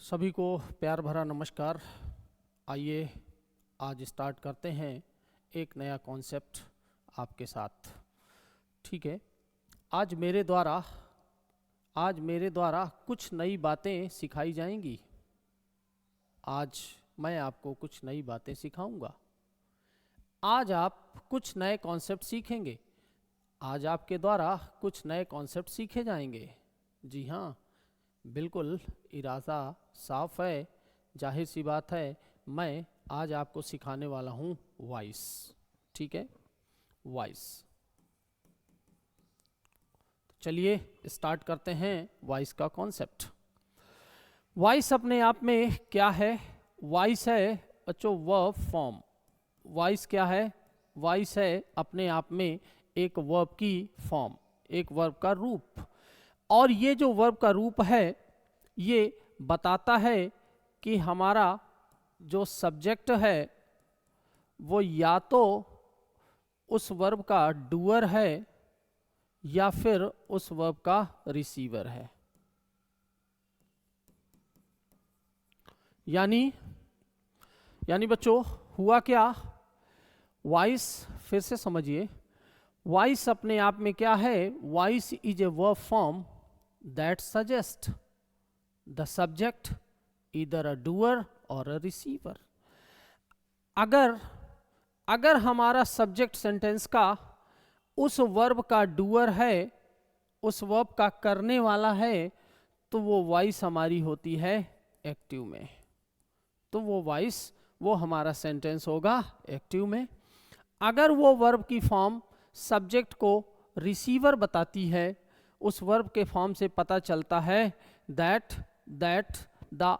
सभी को प्यार भरा नमस्कार। आइए आज स्टार्ट करते हैं एक नया कॉन्सेप्ट आपके साथ। ठीक है, आज मेरे द्वारा कुछ नई बातें सिखाई जाएंगी। आज मैं आपको कुछ नई बातें सिखाऊंगा। आज आप कुछ नए कॉन्सेप्ट सीखेंगे। आज आपके द्वारा कुछ नए कॉन्सेप्ट सीखे जाएंगे। जी हाँ, बिल्कुल इरादा साफ है, जाहिर सी बात है। मैं आज आपको सिखाने वाला हूँ वॉइस। ठीक है, वॉइस। चलिए स्टार्ट करते हैं वॉइस का कॉन्सेप्ट। वॉइस अपने आप में क्या है? वॉइस है बच्चों वर्ब फॉर्म। वॉइस क्या है? वॉइस है अपने आप में एक वर्ब की फॉर्म, एक वर्ब का रूप। और ये जो वर्ब का रूप है ये बताता है कि हमारा जो सब्जेक्ट है वो या तो उस वर्ब का डूअर है या फिर उस वर्ब का रिसीवर है। यानी बच्चों हुआ क्या? वॉइस फिर से समझिए। वॉइस अपने आप में क्या है? Voice is a verb form that suggest the subject either a doer और अ रिसीवर। अगर हमारा सब्जेक्ट सेंटेंस का उस वर्ब का डूअर है, उस वर्ब का करने वाला है, तो वो वॉइस हमारी होती है एक्टिव में। तो वो वॉइस, वो हमारा सेंटेंस होगा एक्टिव में। अगर वो वर्ब की फॉर्म सब्जेक्ट को रिसीवर बताती है, उस वर्ब के फॉर्म से पता चलता है that the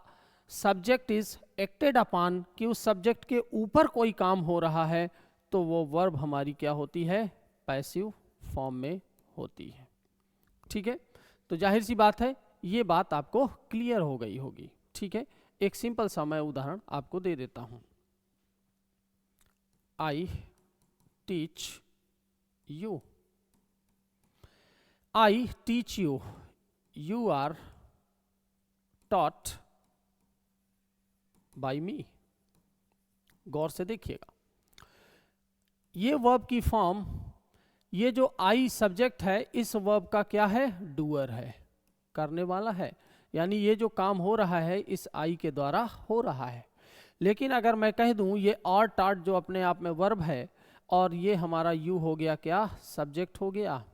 subject is acted upon, कि उस सब्जेक्ट के ऊपर कोई काम हो रहा है, तो वो वर्ब हमारी क्या होती है? पैसिव फॉर्म में होती है। ठीक है, तो जाहिर सी बात है ये बात आपको क्लियर हो गई होगी। ठीक है, एक सिंपल सा मैं उदाहरण आपको दे देता हूं। I teach you. I teach you, you are taught by me। गौर से देखिएगा, ये वर्ब की फॉर्म, ये जो आई सब्जेक्ट है, इस वर्ब का क्या है? डूअर है, करने वाला है। यानी ये जो काम हो रहा है इस आई के द्वारा हो रहा है। लेकिन अगर मैं कह दूं ये और टाट जो अपने आप में वर्ब है, और ये हमारा यू हो गया क्या? सब्जेक्ट हो गया।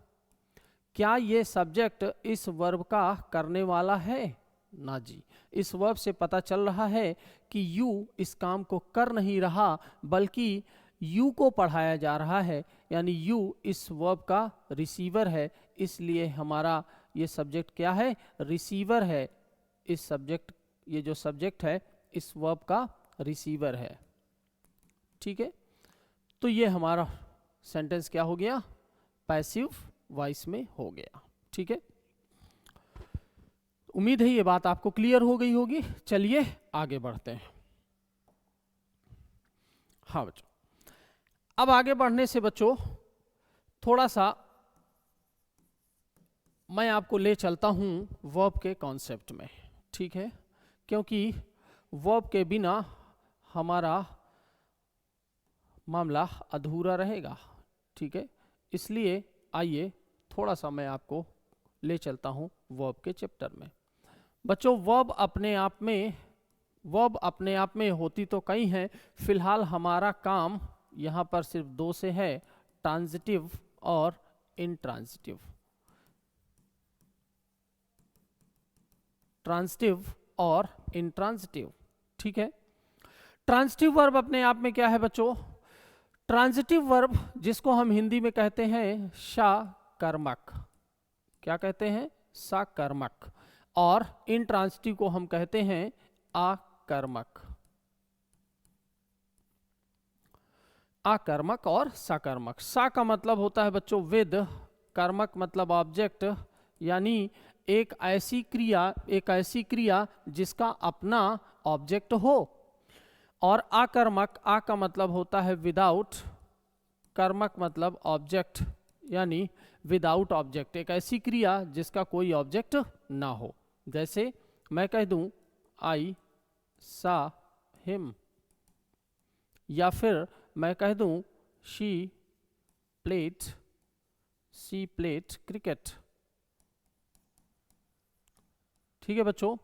क्या ये सब्जेक्ट इस वर्ब का करने वाला है? ना जी। इस वर्ब से पता चल रहा है कि यू इस काम को कर नहीं रहा, बल्कि यू को पढ़ाया जा रहा है। यानी यू इस वर्ब का रिसीवर है, इसलिए हमारा ये सब्जेक्ट क्या है? रिसीवर है। इस सब्जेक्ट, ये जो सब्जेक्ट है इस वर्ब का रिसीवर है। ठीक है, तो ये हमारा सेंटेंस क्या हो गया? पैसिव वॉइस में हो गया। ठीक है, उम्मीद है ये बात आपको क्लियर हो गई होगी। चलिए आगे बढ़ते हैं। हाँ बच्चों, अब आगे बढ़ने से बच्चों थोड़ा सा मैं आपको ले चलता हूं वर्ब के कॉन्सेप्ट में। ठीक है, क्योंकि वर्ब के बिना हमारा मामला अधूरा रहेगा। ठीक है, इसलिए आइए थोड़ा सा मैं आपको ले चलता हूं वर्ब के चैप्टर में। बच्चों वर्ब अपने आप में होती तो कई हैं, फिलहाल हमारा काम यहाँ पर सिर्फ दो से है, ट्रांजिटिव और इंट्रांजिटिव। ट्रांजिटिव और इंट्रांजिटिव। ठीक है, ट्रांजिटिव वर्ब अपने आप में क्या है बच्चों? ट्रांजिटिव वर्ब जिसको हम हिंदी में कहते हैं साकर्मक। क्या कहते हैं? साकर्मक। और इंट्रांजिटिव को हम कहते हैं आकर्मक। आकर्मक और साकर्मक। सा का मतलब होता है बच्चों विद, कर्मक मतलब ऑब्जेक्ट, यानी एक ऐसी क्रिया जिसका अपना ऑब्जेक्ट हो। और आकर्मक, आ का मतलब होता है विदाउट, कर्मक मतलब ऑब्जेक्ट, यानी विदाउट ऑब्जेक्ट, एक ऐसी क्रिया जिसका कोई ऑब्जेक्ट ना हो। जैसे मैं कह दूं आई सा हिम, या फिर मैं कह दूं शी प्लेड क्रिकेट। ठीक है बच्चों,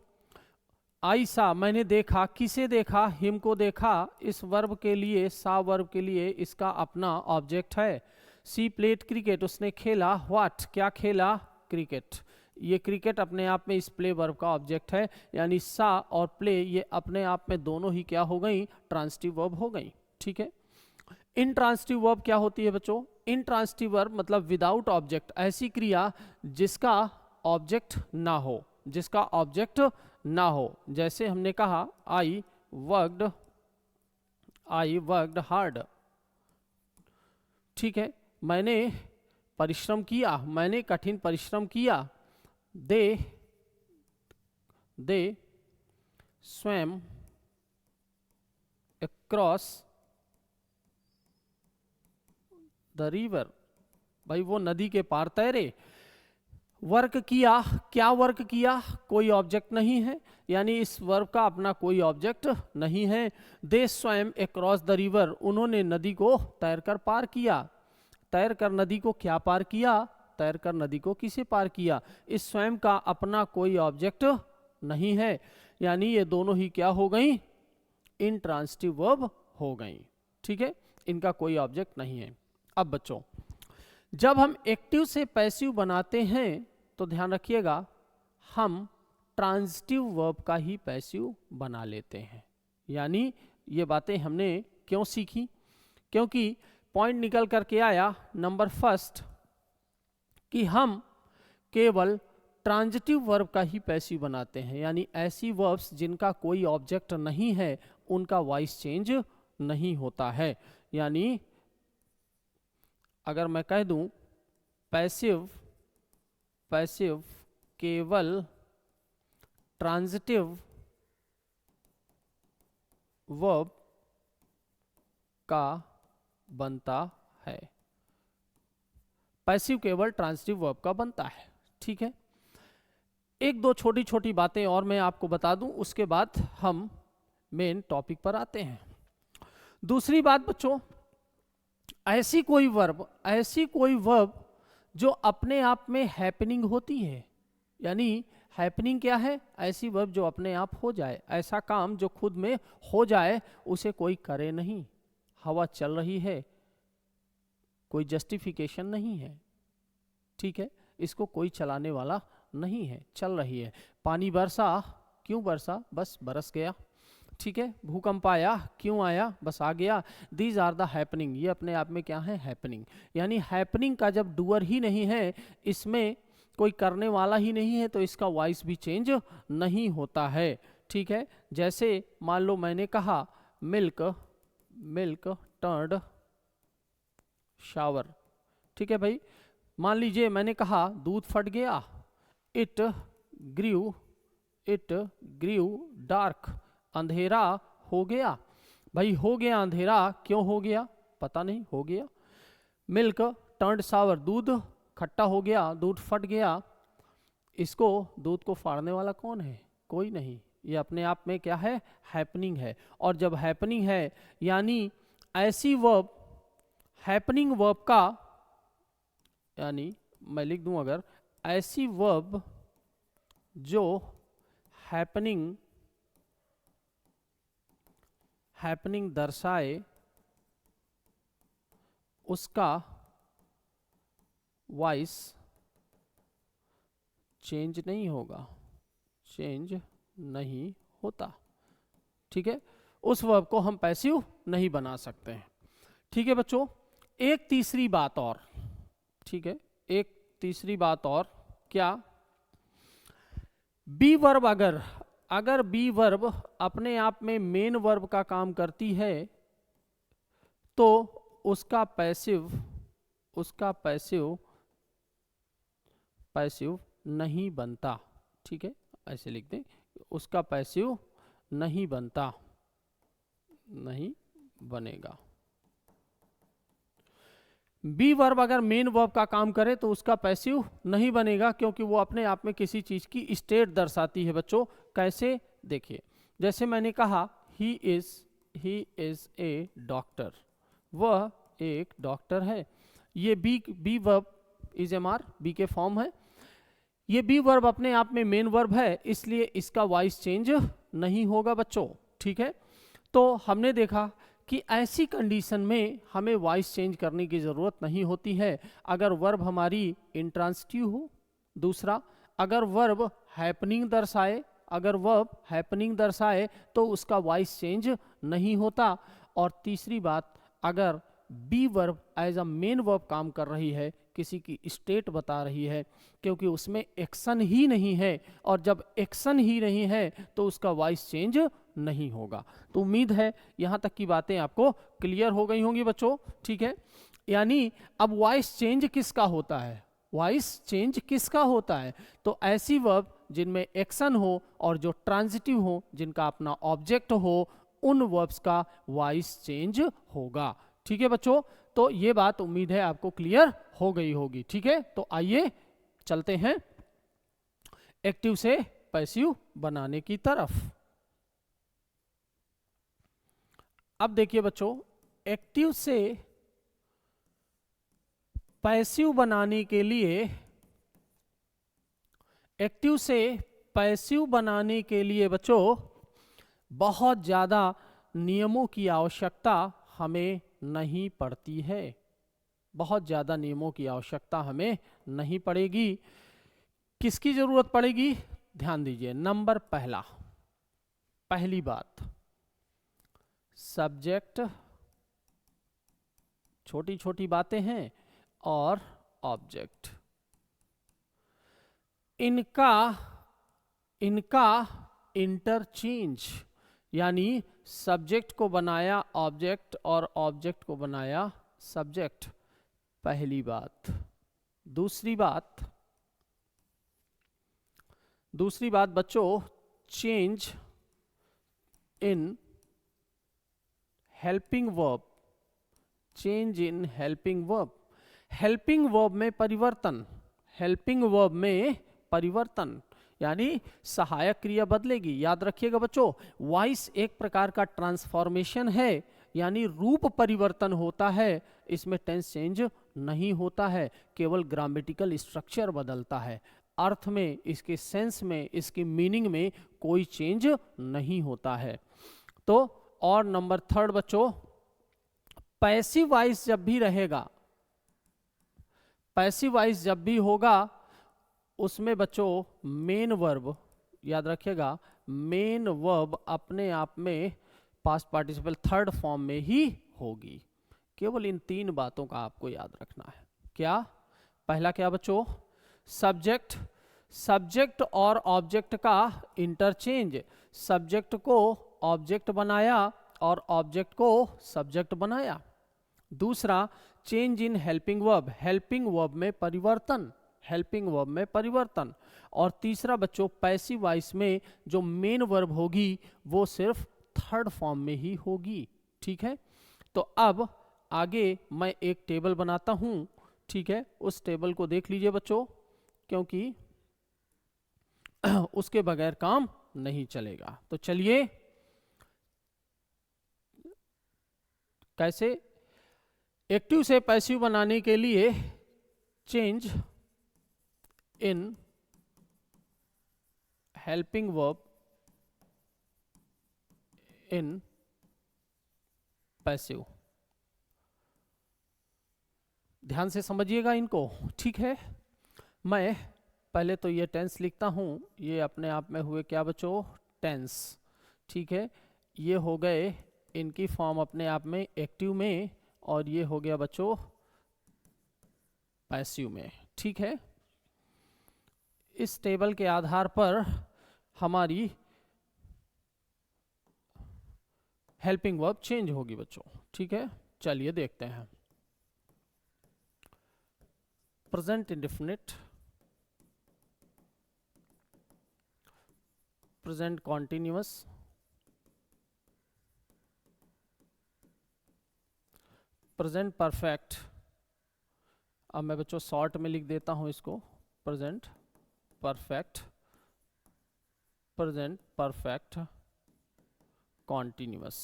आई सा मैंने देखा, किसे देखा, हिम को देखा। इस वर्ब के लिए, सा वर्ब के लिए इसका अपना ऑब्जेक्ट है। सी प्लेड क्रिकेट, उसने खेला। व्हाट, क्या खेला, क्रिकेट। ये क्रिकेट अपने आप में इस प्ले वर्ब का ऑब्जेक्ट है, यानी सा और प्ले ये अपने आप में दोनों ही क्या हो गई, ट्रांजिटिव वर्ब हो गई। ठीक है, इनट्रांजिटिव वर्ब क्या होती है बच्चों, इनट्रांजिटिव वर्ब मतलब विदाउट ऑब्जेक्ट, ऐसी क्रिया जिसका ऑब्जेक्ट ना हो, जिसका ऑब्जेक्ट ना हो। जैसे हमने कहा आई वर्कड हार्ड। ठीक है, मैंने परिश्रम किया, मैंने कठिन परिश्रम किया। दे स्वैम अक्रॉस द रिवर, भाई वो नदी के पार तैरे। वर्क किया, क्या वर्क किया, कोई ऑब्जेक्ट नहीं है, यानी इस वर्ब का अपना कोई ऑब्जेक्ट नहीं है। दे स्वैम अक्रॉस द रिवर, उन्होंने नदी को तैरकर पार किया। तैरकर नदी को क्या पार किया, तैरकर नदी को किसे पार किया। इस स्वयं का अपना कोई ऑब्जेक्ट नहीं है, यानी ये दोनों ही क्या हो गई, इनट्रांजिटिव वर्ब हो गई। ठीक है, इनका कोई ऑब्जेक्ट नहीं है। अब बच्चों, जब हम एक्टिव से पैसिव बनाते हैं तो ध्यान रखिएगा, हम ट्रांजिटिव वर्ब का ही पैसिव बना लेते हैं। यानी ये बातें हमने क्यों सीखी, क्योंकि पॉइंट निकल करके आया नंबर फर्स्ट कि हम केवल ट्रांजिटिव वर्ब का ही पैसिव बनाते हैं, यानी ऐसी वर्ब्स जिनका कोई ऑब्जेक्ट नहीं है उनका वॉइस चेंज नहीं होता है। यानी अगर मैं कह दूं पैसिव केवल ट्रांजिटिव वर्ब का बनता है, पैसिव केवल ट्रांजिटिव वर्ब का बनता है। ठीक है, एक दो छोटी छोटी बातें और मैं आपको बता दूं, उसके बाद हम मेन टॉपिक पर आते हैं। दूसरी बात बच्चों, ऐसी कोई वर्ब जो अपने आप में हैपनिंग होती है, यानी हैपनिंग क्या है, ऐसी वर्ब जो अपने आप हो जाए, ऐसा काम जो खुद में हो जाए, उसे कोई करे नहीं। हवा चल रही है, कोई जस्टिफिकेशन नहीं है। ठीक है, इसको कोई चलाने वाला नहीं है, चल रही है। पानी बरसा, क्यों बरसा, बस बरस गया। ठीक है, भूकंप आया, क्यों आया, बस आ गया। दीज आर द हैपनिंग, ये अपने आप में क्या है, हैपनिंग। यानी हैपनिंग का जब डूअर ही नहीं है, इसमें कोई करने वाला ही नहीं है, तो इसका वॉइस भी चेंज नहीं होता है। ठीक है, जैसे मान लो मैंने कहा मिल्क टर्न्ड शावर। ठीक है भाई, मान लीजिए मैंने कहा दूध फट गया, इट ग्रीव डार्क, अंधेरा हो गया। भाई हो गया अंधेरा, क्यों हो गया, पता नहीं, हो गया। मिल्क टर्न्ड सावर, दूध खट्टा हो गया, दूध फट गया। इसको, दूध को फाड़ने वाला कौन है, कोई नहीं। ये अपने आप में क्या है, हैपनिंग है। और जब हैपनिंग है, यानी ऐसी वर्ब, हैपनिंग वर्ब का, यानी मैं लिख दूं अगर, ऐसी वर्ब जो हैपनिंग दर्शाए, उसका वॉइस चेंज नहीं होगा, चेंज नहीं होता। ठीक है, उस वर्ब को हम पैसिव नहीं बना सकते हैं। ठीक है बच्चों, एक तीसरी बात और, ठीक है, एक तीसरी बात और, क्या, बी वर्ब, अगर बी वर्ब अपने आप में मेन वर्ब का काम करती है तो उसका पैसिव नहीं बनता। ठीक है, ऐसे लिख दें, उसका पैसिव नहीं बनता, नहीं बनेगा। बी वर्ब अगर मेन वर्ब का काम करे तो उसका पैसिव नहीं बनेगा, क्योंकि वो अपने आप में किसी चीज की स्टेट दर्शाती है बच्चों। कैसे, देखिए, जैसे मैंने कहा ही इज ए डॉक्टर, वह एक डॉक्टर है। ये be verb is am are, be के फॉर्म है। ये बी वर्ब अपने आप में मेन वर्ब है, इसलिए इसका वॉइस चेंज नहीं होगा बच्चों, ठीक है। तो हमने देखा कि ऐसी कंडीशन में हमें वॉइस चेंज करने की ज़रूरत नहीं होती है अगर वर्ब हमारी इंट्रांसिटिव हो। दूसरा, अगर वर्ब हैपनिंग दर्शाए, अगर वर्ब हैपनिंग दर्शाए तो उसका वॉइस चेंज नहीं होता। और तीसरी बात, अगर be verb as a main verb काम कर रही है, किसी की स्टेट बता रही है, क्योंकि उसमें एक्शन ही नहीं है, और जब एक्शन ही नहीं है तो उसका वॉइस चेंज नहीं होगा। तो उम्मीद है यहाँ तक की बातें आपको क्लियर हो गई होंगी बच्चों, ठीक है। यानी अब वॉइस चेंज किसका होता है, वॉइस चेंज किसका होता है, तो ऐसी वर्ब जिनमें एक्शन हो और जो ट्रांजिटिव हो, जिनका अपना ऑब्जेक्ट हो, उन वर्ब्स का वॉइस चेंज होगा, ठीक है बच्चों। तो ये बात उम्मीद है आपको क्लियर हो गई होगी, ठीक है। तो आइए चलते हैं एक्टिव से पैसिव बनाने की तरफ। अब देखिए बच्चों, एक्टिव से पैसिव बनाने के लिए, एक्टिव से पैसिव बनाने के लिए बच्चों बहुत ज़्यादा नियमों की आवश्यकता हमें नहीं पड़ती है, बहुत ज़्यादा नियमों की आवश्यकता हमें नहीं पड़ेगी। किसकी ज़रूरत पड़ेगी, ध्यान दीजिए। नंबर पहला, पहली बात, सब्जेक्ट, छोटी छोटी बातें हैं, और ऑब्जेक्ट, इनका इंटरचेंज, यानी सब्जेक्ट को बनाया ऑब्जेक्ट और ऑब्जेक्ट को बनाया सब्जेक्ट, पहली बात। दूसरी बात बच्चों, change in helping verb, change in helping verb, helping verb में परिवर्तन, हेल्पिंग वर्ब में परिवर्तन, यानी सहायक क्रिया बदलेगी। याद रखिएगा बच्चों, वॉइस एक प्रकार का ट्रांसफॉर्मेशन है, यानी रूप परिवर्तन होता है, इसमें टेंस चेंज नहीं होता है, केवल ग्रामेटिकल स्ट्रक्चर बदलता है, अर्थ में, इसके सेंस में, इसकी मीनिंग में कोई चेंज नहीं होता है। तो और नंबर थर्ड बच्चों, पैसिव वॉइस जब भी रहेगा, पैसिव वॉइस जब भी होगा, उसमें बच्चों मेन वर्ब, याद रखिएगा, मेन वर्ब अपने आप में पास्ट पार्टिसिपल थर्ड फॉर्म में ही होगी। केवल इन तीन बातों का आपको याद रखना है। क्या, पहला क्या बच्चों, सब्जेक्ट, सब्जेक्ट और ऑब्जेक्ट का इंटरचेंज, सब्जेक्ट को ऑब्जेक्ट बनाया और ऑब्जेक्ट को सब्जेक्ट बनाया। दूसरा, change in helping verb, helping verb में परिवर्तन, हेल्पिंग वर्ब में परिवर्तन। और तीसरा बच्चों, पैसिव वॉइस में जो मेन वर्ब होगी वो सिर्फ थर्ड फॉर्म में ही होगी, ठीक है। तो अब आगे मैं एक टेबल बनाता हूं, ठीक है, उस टेबल को देख लीजिए बच्चों, क्योंकि उसके बगैर काम नहीं चलेगा। तो चलिए, कैसे एक्टिव से पैसिव बनाने के लिए change in helping verb in passive, ध्यान से समझिएगा इनको, ठीक है। मैं पहले तो ये टेंस लिखता हूं, ये अपने आप में हुए क्या बच्चों, टेंस, ठीक है। ये हो गए इनकी फॉर्म अपने आप में एक्टिव में, और ये हो गया बच्चों पैसिव में, ठीक है। इस टेबल के आधार पर हमारी हेल्पिंग वर्ब चेंज होगी बच्चों, ठीक है। चलिए देखते हैं। Present indefinite, present continuous, present perfect, अब मैं बच्चों शॉर्ट में लिख देता हूं इसको, present perfect, present perfect continuous.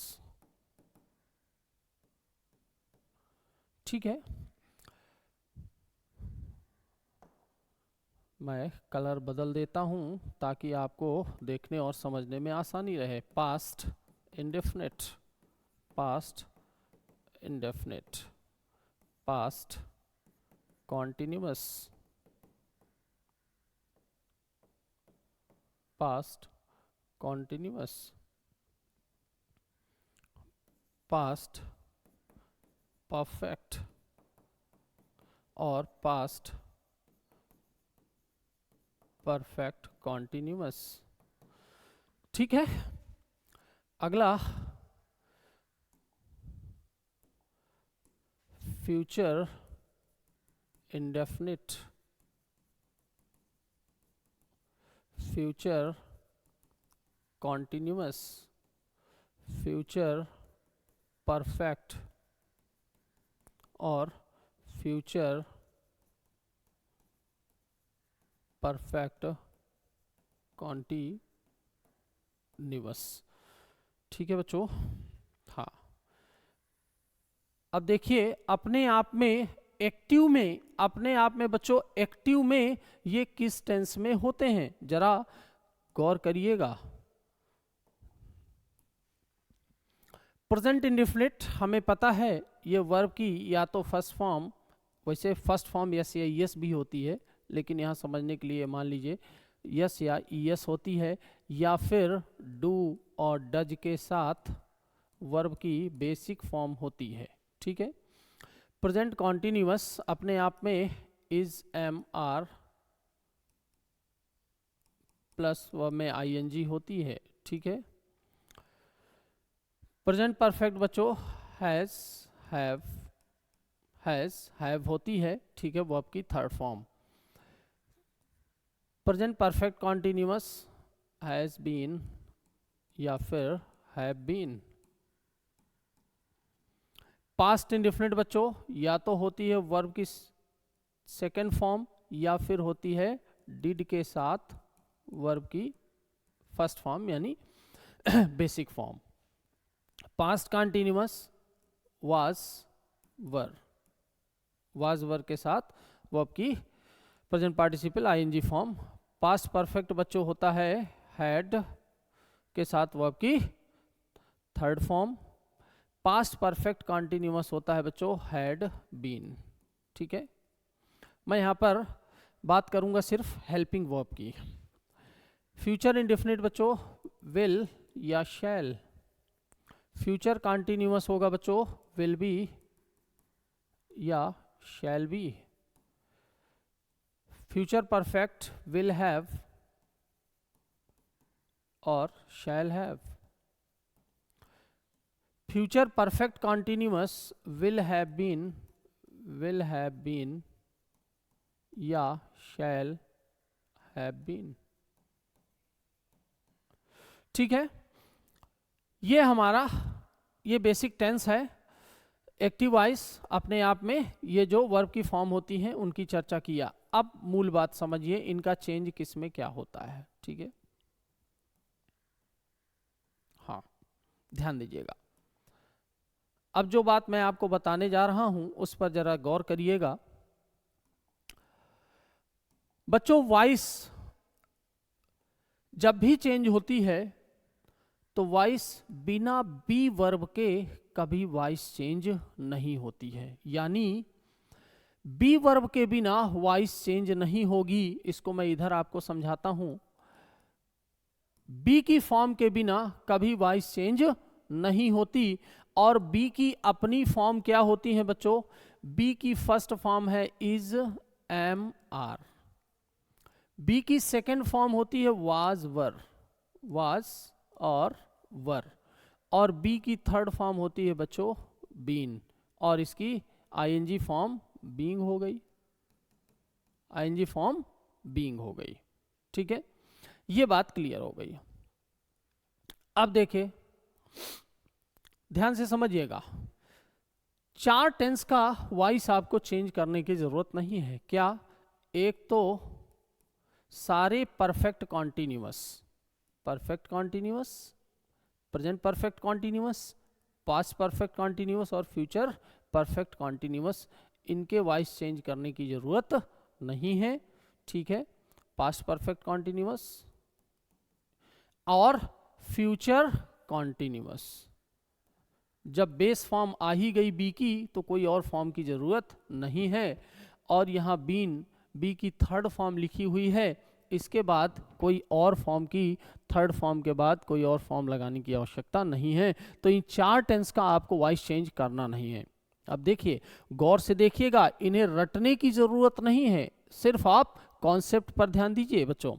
ठीक है, मैं कलर बदल देता हूं ताकि आपको देखने और समझने में आसानी रहे। Past indefinite, past indefinite, past continuous, past continuous, past perfect और पास्ट परफेक्ट कॉन्टिन्यूअस। ठीक है, अगला future indefinite, future continuous, future perfect और फ्यूचर परफेक्ट कॉन्टिन्यूअस। ठीक है बच्चों, हाँ। अब देखिए अपने आप में एक्टिव में, अपने आप में बच्चों एक्टिव में ये किस टेंस में होते हैं, जरा गौर करिएगा। प्रेजेंट इंडेफिनिट हमें पता है ये वर्ब की या तो फर्स्ट फॉर्म, वैसे फर्स्ट फॉर्म यस या यस भी होती है, लेकिन यहाँ समझने के लिए मान लीजिए यस या ईएस होती है, या फिर डू और डज के साथ वर्ब की बेसिक फॉर्म होती है। ठीक है, प्रेजेंट कॉन्टिन्यूअस अपने आप में is am are plus verb में आईएनजी होती है। ठीक है, प्रेजेंट परफेक्ट बच्चों हैज, हैव होती है। ठीक है, वर्ब की third form. Present perfect continuous has been या फिर हैव बीन। पास्ट इंडेफिनिट बच्चों या तो होती है वर्ब की सेकेंड फॉर्म या फिर होती है डिड के साथ वर्ब की फर्स्ट फॉर्म यानी basic form. Past continuous was were, was were के साथ वर्ब की present participle ING form. Past perfect बच्चों होता है हैड के साथ वर्ब की third form. Past perfect continuous होता है बच्चों हैड बीन। ठीक है, मैं यहाँ पर बात करूँगा सिर्फ हेल्पिंग वर्ब की। फ्यूचर इंडेफिनिट बच्चों विल या शैल। फ्यूचर कॉन्टिन्यूअस होगा बच्चों विल बी या shall be. Future perfect will have और shall have. Future perfect continuous will have been या शैल हैव बीन। ठीक है, ये हमारा ये बेसिक टेंस है। एक्टिव वॉइस अपने आप में ये जो वर्ब की फॉर्म होती हैं उनकी चर्चा किया। अब मूल बात समझिए इनका चेंज किस में क्या होता है। ठीक है, हाँ ध्यान दीजिएगा। अब जो बात मैं आपको बताने जा रहा हूं उस पर जरा गौर करिएगा बच्चों। वॉइस जब भी चेंज होती है तो वॉइस बिना बी वर्ब के कभी वॉइस चेंज नहीं होती है, यानी बी वर्ब के बिना वॉइस चेंज नहीं होगी। इसको मैं इधर आपको समझाता हूं। बी की फॉर्म के बिना कभी वॉइस चेंज नहीं होती, और बी की अपनी फॉर्म क्या होती है बच्चों? बी की फर्स्ट फॉर्म है इज एम आर। बी की सेकेंड फॉर्म होती है वाज वर, वाज और वर, और बी की थर्ड फॉर्म होती है बच्चों बीन, और इसकी आईएनजी फॉर्म बीइंग हो गई, आईएनजी फॉर्म बीइंग हो गई। ठीक है, ये बात क्लियर हो गई। अब देखिए ध्यान से समझिएगा, चार टेंस का वॉइस आपको चेंज करने की जरूरत नहीं है। क्या? एक तो सारे perfect continuous, perfect continuous, present perfect continuous, past perfect continuous और फ्यूचर परफेक्ट कॉन्टिन्यूअस, इनके वॉइस चेंज करने की जरूरत नहीं है, ठीक है। पास्ट परफेक्ट कॉन्टिन्यूअस और फ्यूचर कॉन्टिन्यूअस, जब बेस फॉर्म आ ही गई बी की तो कोई और फॉर्म की जरूरत नहीं है। और यहाँ बीन, बी की थर्ड फॉर्म लिखी हुई है, इसके बाद कोई और फॉर्म की, थर्ड फॉर्म के बाद कोई और फॉर्म लगाने की आवश्यकता नहीं है। तो इन 4 टेंस का आपको वॉइस चेंज करना नहीं है। अब देखिए, गौर से देखिएगा, इन्हें रटने की जरूरत नहीं है, सिर्फ आप कॉन्सेप्ट पर ध्यान दीजिए बच्चों।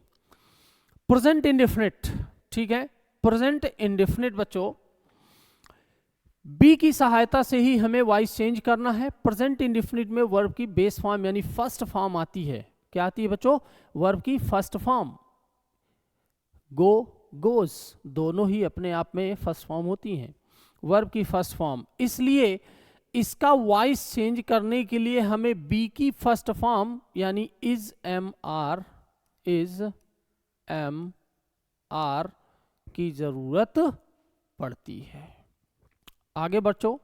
प्रेजेंट इंडेफिनिट, ठीक है, प्रेजेंट इंडेफिनिट बच्चों, बी की सहायता से ही हमें वॉइस चेंज करना है। प्रेजेंट इंडेफिनिट में वर्ब की बेस फॉर्म यानी फर्स्ट फॉर्म आती है। क्या आती है बच्चों? वर्ब की फर्स्ट फॉर्म। गो, गोज, दोनों ही अपने आप में फर्स्ट फॉर्म होती हैं, वर्ब की फर्स्ट फॉर्म। इसलिए इसका वॉइस चेंज करने के लिए हमें बी की फर्स्ट फॉर्म यानी is am are, is am are की जरूरत पड़ती है। आगे बच्चों,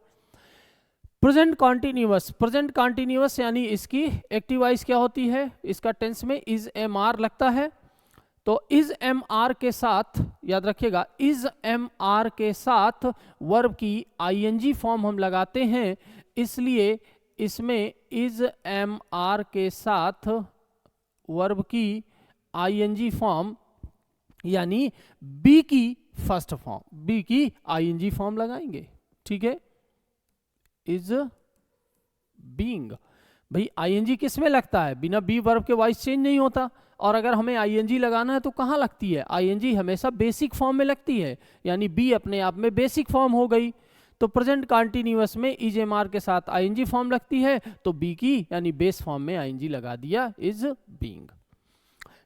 प्रेजेंट कॉन्टिन्यूअस, प्रेजेंट कॉन्टिन्यूअस यानी इसकी एक्टिव वॉइस क्या होती है? इसका टेंस में इज एम आर लगता है। तो इज एम आर के साथ, याद रखिएगा, इज एम आर के साथ वर्ब की आईएनजी फॉर्म हम लगाते हैं, इसलिए इसमें इज एम आर के साथ वर्ब की आईएनजी फॉर्म यानी बी की फर्स्ट फॉर्म, बी की आईएनजी फॉर्म लगाएंगे, ठीक है। इज बीइंग, भाई आईएनजी किस में लगता है? बिना बी वर्ब के वॉइस चेंज नहीं होता। और अगर हमें आईएनजी लगाना है तो कहाँ लगती है? आईएनजी हमेशा बेसिक फॉर्म में लगती है, यानी बी अपने आप में बेसिक फॉर्म हो गई। तो प्रेजेंट कॉन्टिन्यूअस में इज एम आर के साथ आईएनजी फॉर्म लगती है, तो बी की यानी बेस फॉर्म में आईएनजी लगा दिया, इज बीइंग।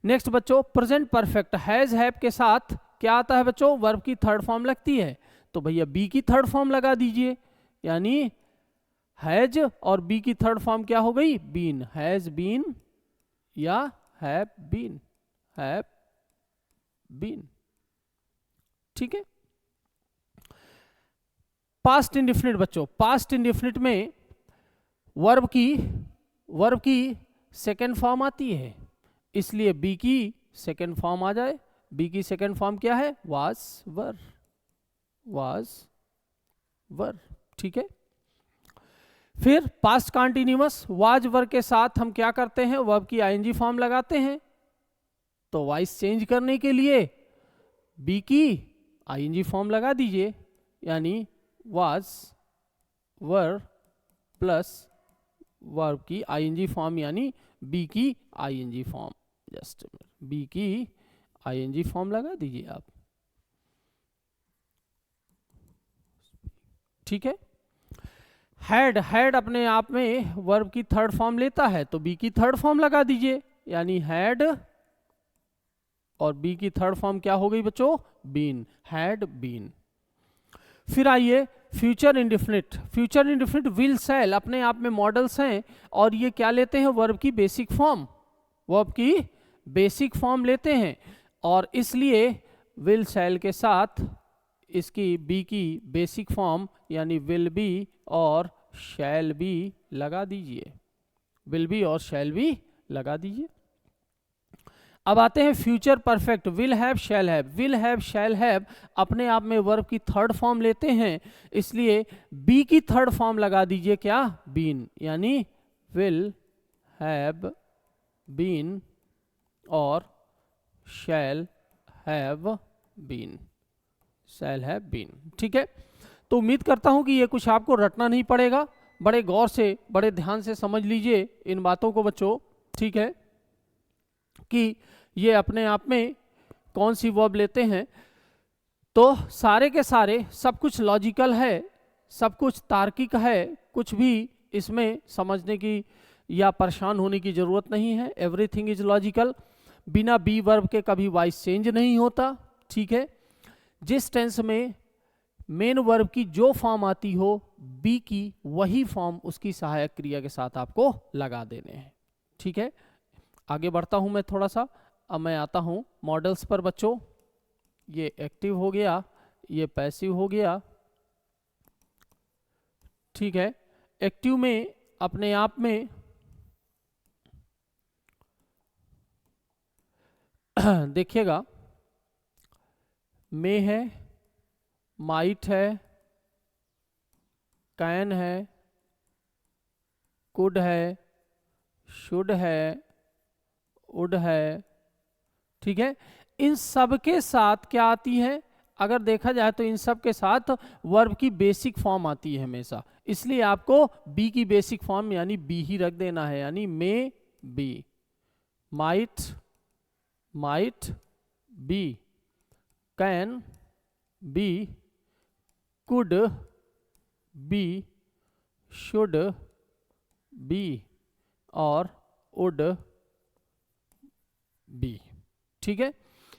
नेक्स्ट बच्चों, प्रेजेंट परफेक्ट, हैज हैव के साथ क्या आता है बच्चों? वर्ब की थर्ड फॉर्म लगती है, तो भैया बी की थर्ड फॉर्म लगा दीजिए, यानी हैज और बी की थर्ड फॉर्म क्या हो गई? बीन, हैज बीन या हैव बीन, हैव बीन, ठीक है। पास्ट इंडेफिनिट बच्चों, पास्ट इंडेफिनिट में वर्ब की सेकेंड फॉर्म आती है, इसलिए बी की सेकेंड फॉर्म आ जाए। बी की सेकेंड फॉर्म क्या है? वाज वर, वाज वर, ठीक है। फिर पास्ट कॉन्टिन्यूअस, वाज वर के साथ हम क्या करते हैं? वर्ब की आईएनजी फॉर्म लगाते हैं। तो वॉइस चेंज करने के लिए बी की आईएनजी फॉर्म लगा दीजिए, यानी वाज वर प्लस वर्ब की आईएनजी फॉर्म यानी बी की आईएनजी फॉर्म, जस्ट बी की आईएनजी फॉर्म लगा दीजिए आप, ठीक है। हैड, हैड अपने आप में वर्ब की थर्ड फॉर्म लेता है, तो बी की थर्ड फॉर्म लगा दीजिए, यानी हैड, और बी की थर्ड फॉर्म क्या हो गई बच्चों? Been, had been. फिर आइए future indefinite, future indefinite will shall अपने आप में मॉडल्स हैं, और ये क्या लेते हैं? वर्ब की बेसिक फॉर्म, वर्ब की बेसिक फॉर्म लेते हैं, और इसलिए विल शैल के साथ इसकी बी की बेसिक फॉर्म यानी विल बी और शैल बी लगा दीजिए, विल बी और शैल बी लगा दीजिए। अब आते हैं future perfect, will have shall have, will have shall have अपने आप में वर्ब की थर्ड फॉर्म लेते हैं, इसलिए बी की थर्ड फॉर्म लगा दीजिए, क्या? बीन, यानी विल हैव बीन और shall have been, shall have been, ठीक है। तो उम्मीद करता हूं कि ये कुछ आपको रटना नहीं पड़ेगा, बड़े गौर से, बड़े ध्यान से समझ लीजिए इन बातों को बच्चों, ठीक है, कि ये अपने आप में कौन सी वर्ब लेते हैं। तो सारे के सारे सब कुछ लॉजिकल है, सब कुछ तार्किक है, कुछ भी इसमें समझने की या परेशान होने की जरूरत नहीं है, एवरीथिंग इज लॉजिकल। बिना बी वर्ब के कभी वॉइस चेंज नहीं होता, ठीक है। जिस टेंस में मेन वर्ब की जो फॉर्म आती हो, बी की वही फॉर्म उसकी सहायक क्रिया के साथ आपको लगा देने हैं, ठीक है। आगे बढ़ता हूं मैं थोड़ा सा, अब मैं आता हूं मॉडल्स पर बच्चों। ये एक्टिव हो गया, ये पैसिव हो गया, ठीक है। एक्टिव में अपने आप में देखिएगा, मे है, माइट है, कैन है, कुड है, शुड है, वुड है, ठीक है। इन सब के साथ क्या आती है, अगर देखा जाए तो इन सब के साथ वर्ब की बेसिक फॉर्म आती है हमेशा, इसलिए आपको बी की बेसिक फॉर्म यानी बी ही रख देना है, यानी may be, might might be, can be, could be, should be और वुड बी, ठीक है।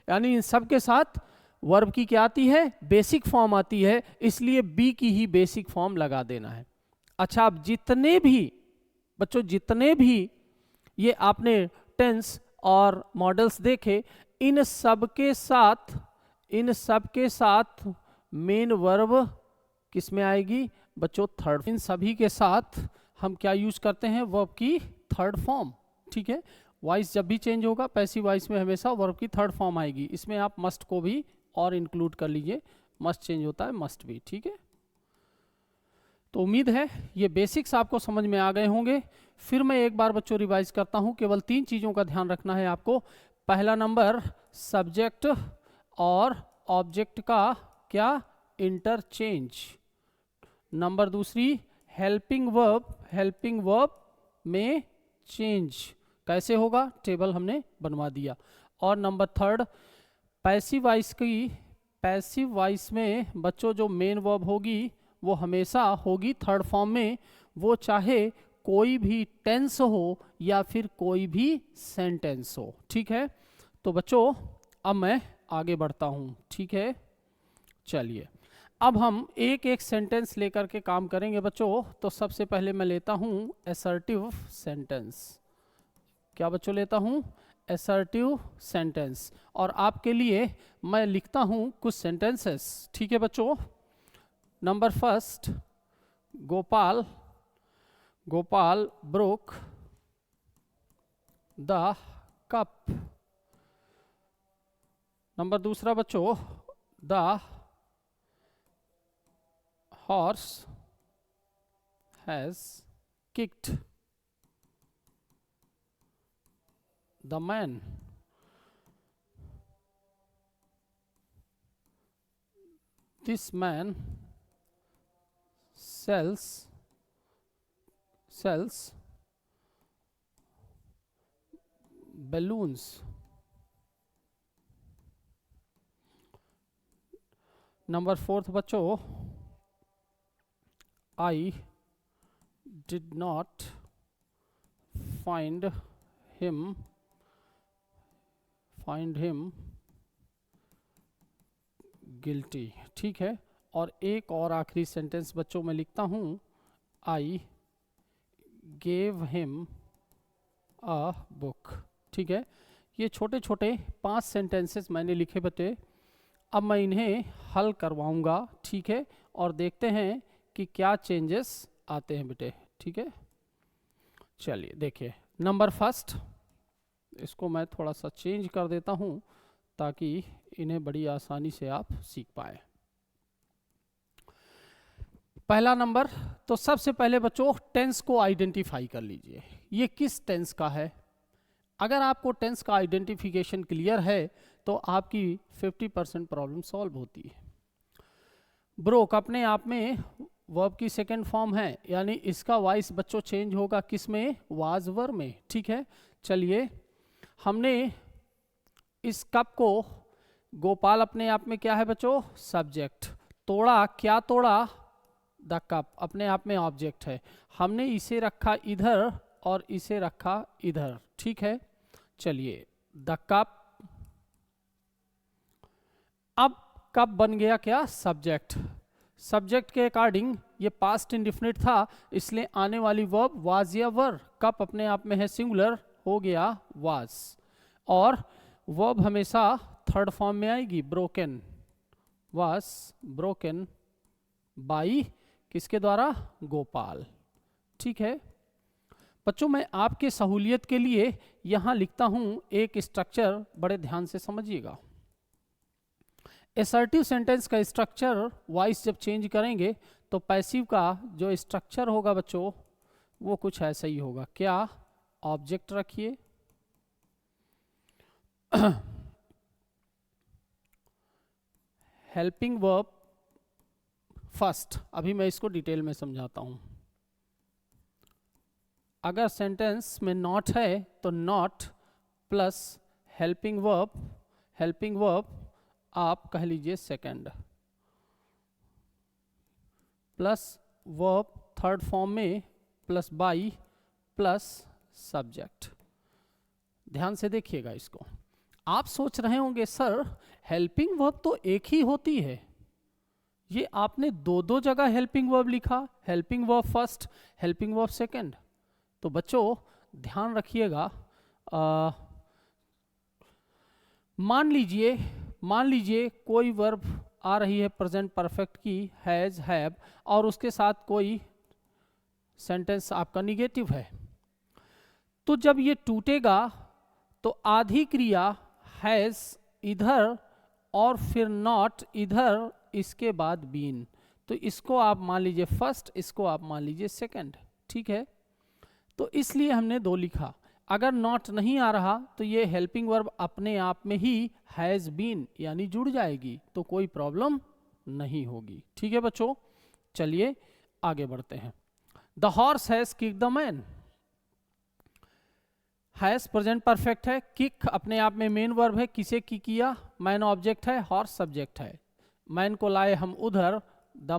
यानी इन सब के साथ वर्ब की क्या आती है, बेसिक फॉर्म आती है, इसलिए बी की ही बेसिक फॉर्म लगा देना है। अच्छा, अब जितने भी बच्चों, जितने भी ये आपने टेंस और मॉडल्स देखे, इन सब के साथ मेन वर्ब किस में आएगी बच्चों, थर्ड। इन सभी के साथ हम क्या यूज करते हैं, वर्ब की थर्ड फॉर्म, ठीक है। वॉइस जब भी चेंज होगा, पैसिव वॉइस में हमेशा वर्ब की थर्ड फॉर्म आएगी। इसमें आप मस्ट को भी और इंक्लूड कर लीजिए, मस्ट चेंज होता है मस्ट भी, ठीक है। तो उम्मीद है ये बेसिक्स आपको समझ में आ गए होंगे। फिर मैं एक बार बच्चों रिवाइज करता हूँ, केवल 3 चीज़ों का ध्यान रखना है आपको। पहला नंबर, सब्जेक्ट और ऑब्जेक्ट का क्या, इंटरचेंज। नंबर दूसरी, हेल्पिंग वर्ब में चेंज कैसे होगा, टेबल हमने बनवा दिया। और नंबर थर्ड, पैसिव वॉइस में बच्चों जो मेन वर्ब होगी वो हमेशा होगी थर्ड फॉर्म में, वो चाहे कोई भी टेंस हो या फिर कोई भी सेंटेंस हो, ठीक है। तो बच्चों अब मैं आगे बढ़ता हूँ, ठीक है। चलिए अब हम एक एक सेंटेंस लेकर के काम करेंगे बच्चों। तो सबसे पहले मैं लेता हूँ असर्टिव सेंटेंस। क्या बच्चों लेता हूँ, असर्टिव सेंटेंस। और आपके लिए मैं लिखता हूँ कुछ सेंटेंसेस, ठीक है बच्चों। Number first, Gopal broke the cup. Number दूसरा बच्चों, the horse has kicked the man. This man sells balloons. Number fourth बच्चों, I did not find him guilty, ठीक है। और एक और आखिरी सेंटेंस बच्चों मैं लिखता हूँ, I gave him a book, ठीक है। ये छोटे छोटे 5 सेंटेंसेस मैंने लिखे बच्चे। अब मैं इन्हें हल करवाऊंगा, ठीक है, और देखते हैं कि क्या चेंजेस आते हैं बेटे, ठीक है। चलिए देखिए, नंबर फर्स्ट, इसको मैं थोड़ा सा चेंज कर देता हूं ताकि इन्हें बड़ी आसानी से आप सीख पाए। पहला नंबर, तो सबसे पहले बच्चों टेंस को आइडेंटिफाई कर लीजिए, ये किस टेंस का है। अगर आपको टेंस का आइडेंटिफिकेशन क्लियर है तो आपकी 50% प्रॉब्लम सॉल्व होती है। ब्रोक अपने आप में वर्ब की सेकेंड फॉर्म है, यानी इसका वॉइस बच्चों चेंज होगा किस में, वाज वर्ब में, ठीक है। चलिए, हमने इस कप को, गोपाल अपने आप में क्या है बच्चों, सब्जेक्ट। तोड़ा, क्या तोड़ा, द कप अपने आप में ऑब्जेक्ट है। हमने इसे रखा इधर और इसे रखा इधर, ठीक है। चलिए, द कप, अब कप बन गया क्या, सब्जेक्ट। सब्जेक्ट के अकॉर्डिंग ये पास्ट इंडिफिनिट था, इसलिए आने वाली वर्ब वाज या वर। कप अपने आप में है सिंगुलर, हो गया वाज। और वर्ब हमेशा थर्ड फॉर्म में आएगी ब्रोकन, वाज ब्रोकन बाई किसके द्वारा, गोपाल। ठीक है बच्चों, मैं आपके सहूलियत के लिए यहां लिखता हूं एक स्ट्रक्चर, बड़े ध्यान से समझिएगा। असर्टिव सेंटेंस का स्ट्रक्चर वाइज जब चेंज करेंगे तो पैसिव का जो स्ट्रक्चर होगा बच्चों वो कुछ ऐसा ही होगा। क्या, ऑब्जेक्ट रखिए, हेल्पिंग वर्ब फर्स्ट। अभी मैं इसको डिटेल में समझाता हूं। अगर सेंटेंस में नॉट है तो नॉट प्लस हेल्पिंग वर्ब आप कह लीजिए second, plus verb third form में, प्लस बाई, प्लस सब्जेक्ट। ध्यान से देखिएगा इसको। आप सोच रहे होंगे सर हेल्पिंग वर्ब तो एक ही होती है, ये आपने दो दो जगह हेल्पिंग वर्ब लिखा, helping verb first, helping verb second. तो बच्चों ध्यान रखिएगा, मान लीजिए कोई वर्ब आ रही है प्रेजेंट परफेक्ट की, हैज, हैव, और उसके साथ कोई सेंटेंस आपका निगेटिव है। तो जब ये टूटेगा तो आधी क्रिया हैज इधर और फिर नॉट इधर, इसके बाद बीन। तो इसको आप मान लीजिए फर्स्ट, इसको आप मान लीजिए सेकंड। ठीक है, तो इसलिए हमने दो लिखा। अगर नॉट नहीं आ रहा तो ये हेल्पिंग वर्ब अपने आप में ही हैज बीन यानी जुड़ जाएगी, तो कोई प्रॉब्लम नहीं होगी। ठीक है बच्चों, चलिए आगे बढ़ते हैं। The horse has kick the man. Has present perfect है, किक अपने आप में मेन वर्ब है, किसे की किया, मैन ऑब्जेक्ट है, हॉर्स सब्जेक्ट है। मैन को लाए हम उधर, द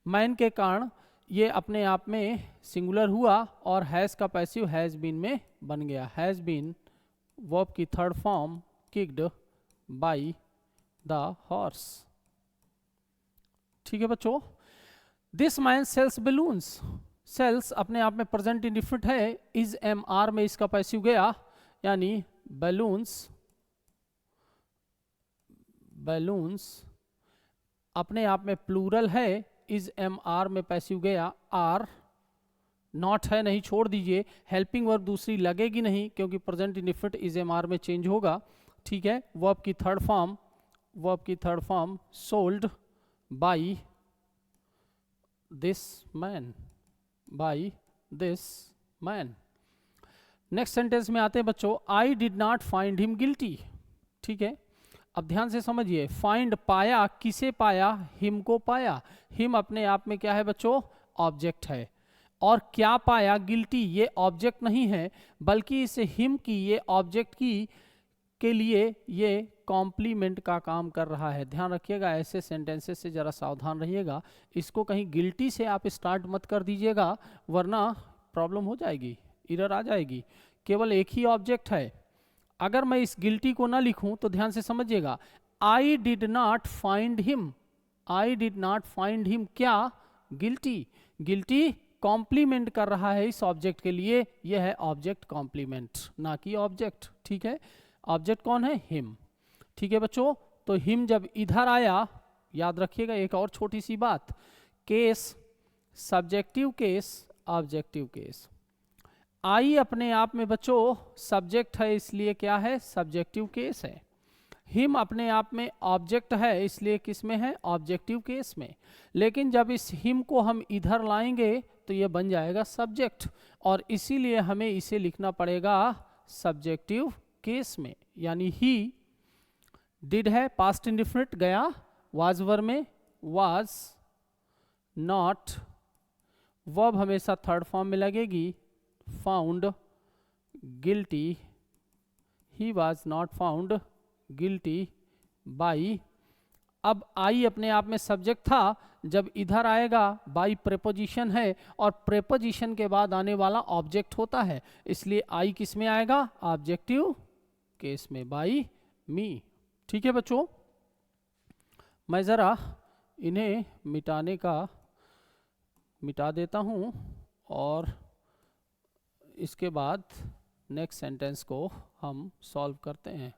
मैन के कारण ये अपने आप में सिंगुलर हुआ और हैज का पैसिव हैज बीन में बन गया। हैज बीन वर्ब की third form, kicked by the horse. ठीक है बच्चों, this man sells balloons. Sells अपने आप में प्रेजेंट इंडिफिनिट है, इज एम आर में इसका पैसिव गया, यानी बैलून्स अपने आप में प्लूरल है, इज एम आर में पैसिव गया, आर नॉट है नहीं, छोड़ दीजिए। हेल्पिंग वर्ब दूसरी लगेगी नहीं क्योंकि present indefinite is am are में चेंज होगा। ठीक है, वर्ब की third form sold by this man. Next sentence में आते हैं बच्चों, I did not find him guilty. ठीक है, अब ध्यान से समझिए, फाइंड पाया, किसे पाया, हिम को पाया। हिम अपने आप में क्या है बच्चों, ऑब्जेक्ट है, और क्या पाया, गिल्टी, ये ऑब्जेक्ट नहीं है बल्कि इस हिम की, ये ऑब्जेक्ट की के लिए ये कॉम्प्लीमेंट का काम कर रहा है। ध्यान रखिएगा, ऐसे सेंटेंसेस से जरा सावधान रहिएगा। इसको कहीं गिल्टी से आप स्टार्ट मत कर दीजिएगा वरना प्रॉब्लम हो जाएगी, एरर आ जाएगी। केवल एक ही ऑब्जेक्ट है। अगर मैं इस गिल्टी को ना लिखूं तो ध्यान से समझिएगा, आई डिड नॉट फाइंड हिम, क्या, गिल्टी कॉम्प्लीमेंट कर रहा है इस ऑब्जेक्ट के लिए, यह है ऑब्जेक्ट कॉम्प्लीमेंट, ना कि ऑब्जेक्ट। ठीक है, ऑब्जेक्ट कौन है, हिम। ठीक है बच्चों, तो हिम जब इधर आया, याद रखिएगा एक और छोटी सी बात, case subjective case, objective case. I अपने आप में बच्चों सब्जेक्ट है इसलिए क्या है, सब्जेक्टिव केस है। हिम अपने आप में ऑब्जेक्ट है इसलिए किस में है, ऑब्जेक्टिव केस में। लेकिन जब इस हिम को हम इधर लाएंगे तो ये बन जाएगा सब्जेक्ट, और इसीलिए हमें इसे लिखना पड़ेगा सब्जेक्टिव केस में। यानी ही डिड है, पास्ट इंडिफिनिट गया वाज वर्ब में, वाज नॉट वर्ब हमेशा थर्ड फॉर्म में लगेगी, found guilty, he was not found guilty by. अब आई अपने आप में सब्जेक्ट था, जब इधर आएगा बाई प्रेपोजिशन है और प्रेपोजिशन के बाद आने वाला ऑब्जेक्ट होता है, इसलिए आई किस में आएगा, ऑब्जेक्टिव केस में, बाई मी। ठीक है बच्चों, मैं जरा इन्हें मिटा देता हूं और इसके बाद नेक्स्ट सेंटेंस को हम सॉल्व करते हैं।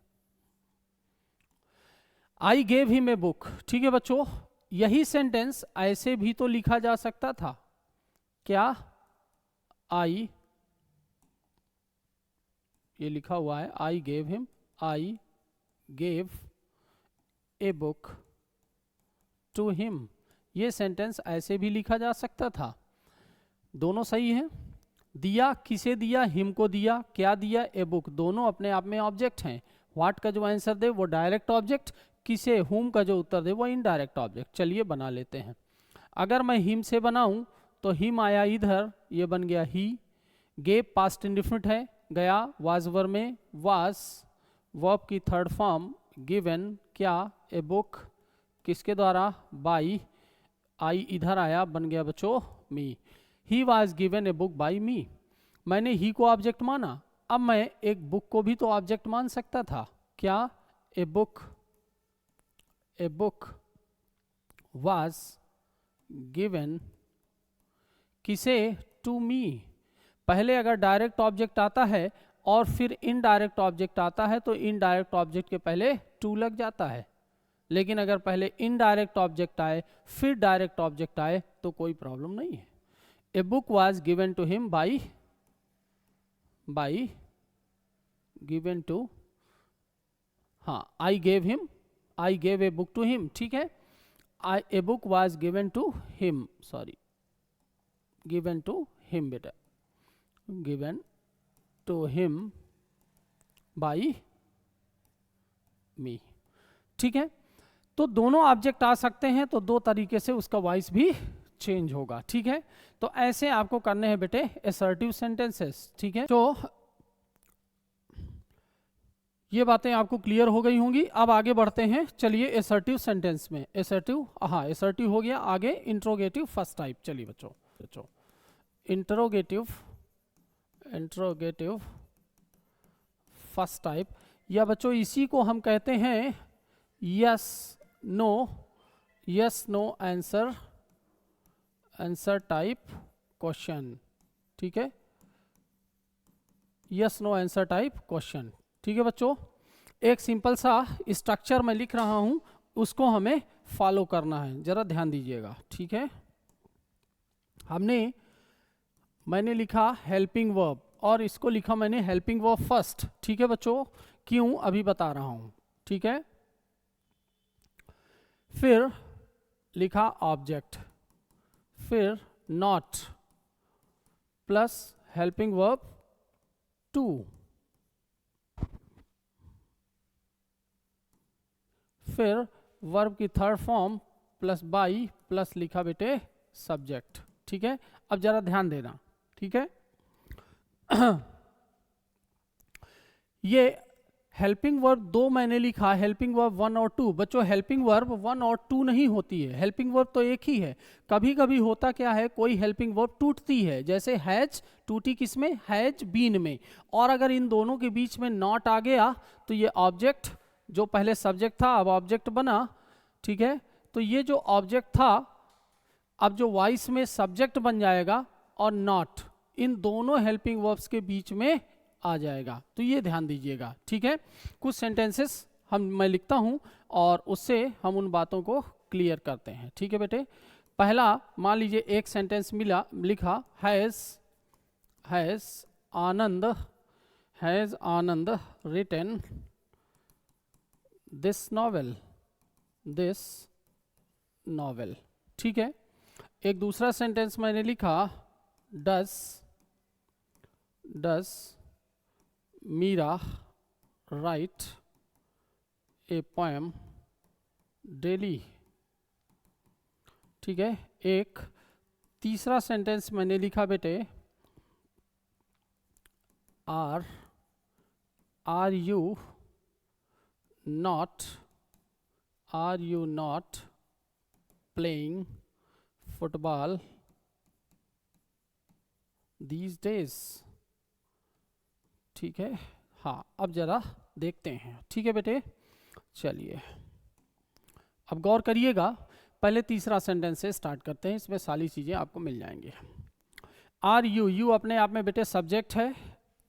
आई गेव हिम ए बुक। ठीक है बच्चों, यही सेंटेंस ऐसे भी तो लिखा जा सकता था। क्या? आई, ये लिखा हुआ है I gave him, I gave a book to him. ये सेंटेंस ऐसे भी लिखा जा सकता था। दोनों सही है। दिया, किसे दिया? हिम को दिया। क्या दिया? A book. दोनों अपने आप में ऑब्जेक्ट हैं। व्हाट का जो आंसर दे वो डायरेक्ट ऑब्जेक्ट, किसे हुम का जो उत्तर दे वो इनडायरेक्ट ऑब्जेक्ट। चलिए बना लेते हैं। अगर मैं हिम से बनाऊं तो हिम आया इधर, ये बन गया ही। गेव पास्ट इंडिफिनिट है, गया वाज वर्ब में, वाज वर्ब की थर्ड फॉर्म, गिवन क्या? ए बुक किसके द्वारा? बाई। आई इधर आया, बन गया बच्चों me. He was given a book by me. मैंने ही को ऑब्जेक्ट माना, अब मैं एक बुक को भी तो ऑब्जेक्ट मान सकता था। क्या? A book, a book was given किसे? To me. पहले अगर डायरेक्ट ऑब्जेक्ट आता है और फिर इनडायरेक्ट ऑब्जेक्ट आता है तो इनडायरेक्ट ऑब्जेक्ट के पहले टू लग जाता है, लेकिन अगर पहले इनडायरेक्ट ऑब्जेक्ट आए फिर डायरेक्ट ऑब्जेक्ट आए तो कोई प्रॉब्लम नहीं है। A book was given to him by, by given to, हाँ I gave him, I gave a book to him. ठीक है, a book was given to him, sorry given to him बेटा, given to him by me. ठीक है, तो दोनों object आ सकते हैं तो दो तरीके से उसका वॉइस भी चेंज होगा। ठीक है, तो ऐसे आपको करने हैं बेटे असर्टिव सेंटेंसेस। ठीक है, तो ये बातें आपको क्लियर हो गई होंगी। अब आगे बढ़ते हैं। चलिए असर्टिव सेंटेंस में, असर्टिव, हाँ असर्टिव हो गया, आगे इंट्रोगेटिव फर्स्ट टाइप। चलिए बच्चों इंट्रोगेटिव, इंट्रोगेटिव फर्स्ट टाइप, या बच्चों इसी को हम कहते हैं yes no, yes no answer, answer type question. ठीक है, yes no answer type question. ठीक है बच्चों, एक सिंपल सा स्ट्रक्चर मैं लिख रहा हूं, उसको हमें फॉलो करना है, जरा ध्यान दीजिएगा। ठीक है, मैंने लिखा हेल्पिंग वर्ब और इसको लिखा मैंने हेल्पिंग वर्ब फर्स्ट। ठीक है बच्चों, क्यों अभी बता रहा हूं। ठीक है, फिर लिखा ऑब्जेक्ट, फिर not plus helping verb to, फिर वर्ब की third form plus by plus लिखा बेटे सब्जेक्ट। ठीक है, अब जरा ध्यान देना। ठीक है, ये हेल्पिंग वर्ब दो मैंने लिखा, हेल्पिंग वर्ब 1 और 2। बच्चों हेल्पिंग वर्ब 1 और 2 नहीं होती है, हेल्पिंग वर्ब तो एक ही है। कभी कभी होता क्या है, कोई हेल्पिंग वर्ब टूटती है, जैसे हैज टूटी किसमें? हैज बीन में। और अगर इन दोनों के बीच में नॉट आ गया तो ये ऑब्जेक्ट जो पहले सब्जेक्ट था अब ऑब्जेक्ट बना। ठीक है, तो ये जो ऑब्जेक्ट था अब जो वॉइस में सब्जेक्ट बन जाएगा और नॉट इन दोनों हेल्पिंग वर्ब्स के बीच में आ जाएगा, तो ये ध्यान दीजिएगा। ठीक है, कुछ सेंटेंसेस मैं लिखता हूं और उससे हम उन बातों को क्लियर करते हैं। ठीक है बेटे, पहला मान लीजिए एक सेंटेंस लिखा has Anand written this novel. ठीक है, एक दूसरा सेंटेंस मैंने लिखा does Meera write a poem daily. ठीक है, एक तीसरा सेंटेंस मैंने लिखा बेटे are you not playing football these days। ठीक है, हाँ अब जरा देखते हैं। ठीक है बेटे, चलिए अब गौर करिएगा। पहले तीसरा सेंटेंस से स्टार्ट करते हैं, इसमें सारी चीजें आपको मिल जाएंगी। आर यू अपने आप में बेटे सब्जेक्ट है,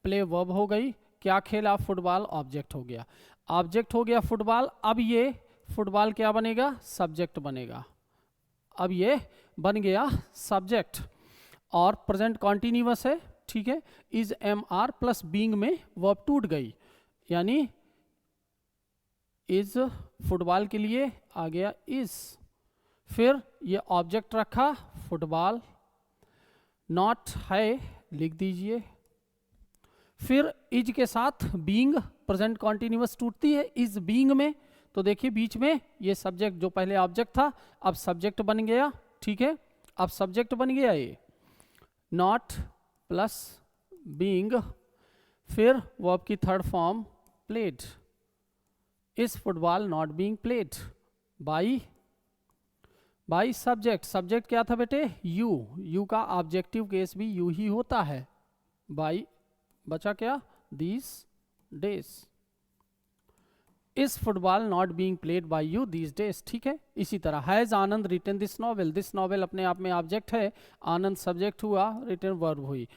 प्ले वर्ब हो गई, क्या खेला, फुटबॉल, ऑब्जेक्ट हो गया, ऑब्जेक्ट हो गया फुटबॉल। अब ये फुटबॉल क्या बनेगा, सब्जेक्ट बनेगा, अब ये बन गया सब्जेक्ट, और प्रेजेंट कॉन्टिन्यूअस है, ठीक है। Is am are plus being में वर्ब टूट गई, यानी इज फुटबॉल के लिए आ गया इज, फिर ये ऑब्जेक्ट रखा फुटबॉल, नॉट है लिख दीजिए, फिर इज के साथ बीइंग, प्रेजेंट कॉन्टिन्यूअस टूटती है इज बीइंग में, तो देखिए बीच में ये सब्जेक्ट जो पहले ऑब्जेक्ट था अब सब्जेक्ट बन गया, ठीक है, अब सब्जेक्ट बन गया ये, नॉट प्लस बीइंग, फिर वर्ब की third form played, is football not being played by subject, subject क्या था बेटे, यू का ऑब्जेक्टिव केस भी यू ही होता है, बाई बचा क्या, these days, is football not being played by you these days, ठीक है। इसी तरह has Anand written this novel, this novel अपने आप में ऑब्जेक्ट है, आनंद सब्जेक्ट हुआ, रिटन वर्ब हुई,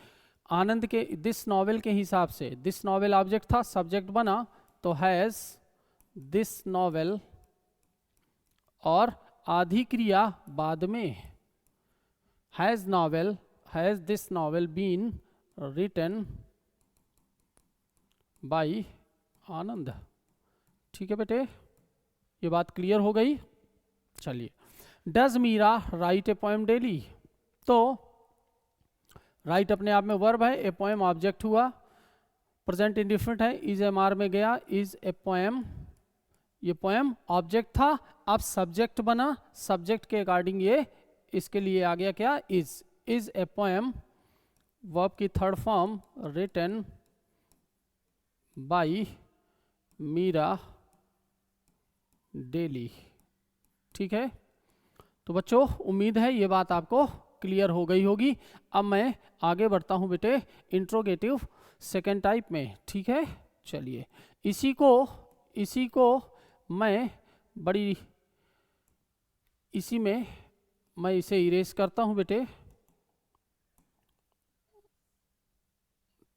आनंद के दिस नॉवेल के हिसाब से दिस नॉवेल ऑब्जेक्ट था, सब्जेक्ट बना, तो हैज दिस नॉवेल, और आधी क्रिया बाद में, has this novel been written by Anand, ठीक है बेटे, ये बात क्लियर हो गई। चलिए, does Meera write a poem daily, तो राइट अपने आप में वर्ब है, ए पोएम ऑब्जेक्ट हुआ, प्रेजेंट इंडिफरेंट है, इज एम आर में गया, इज ए पोएम, ये पोएम ऑब्जेक्ट था, अब सब्जेक्ट बना, सब्जेक्ट के अकॉर्डिंग ये इसके लिए आ गया क्या, इज ए पोएम, वर्ब की third form written by Meera daily, ठीक है। तो बच्चों उम्मीद है ये बात आपको क्लियर हो गई होगी। अब मैं आगे बढ़ता हूं बेटे इंट्रोगेटिव सेकेंड टाइप में, ठीक है। चलिए, इसी को मैं इसी में मैं इसे इरेज करता हूं बेटे,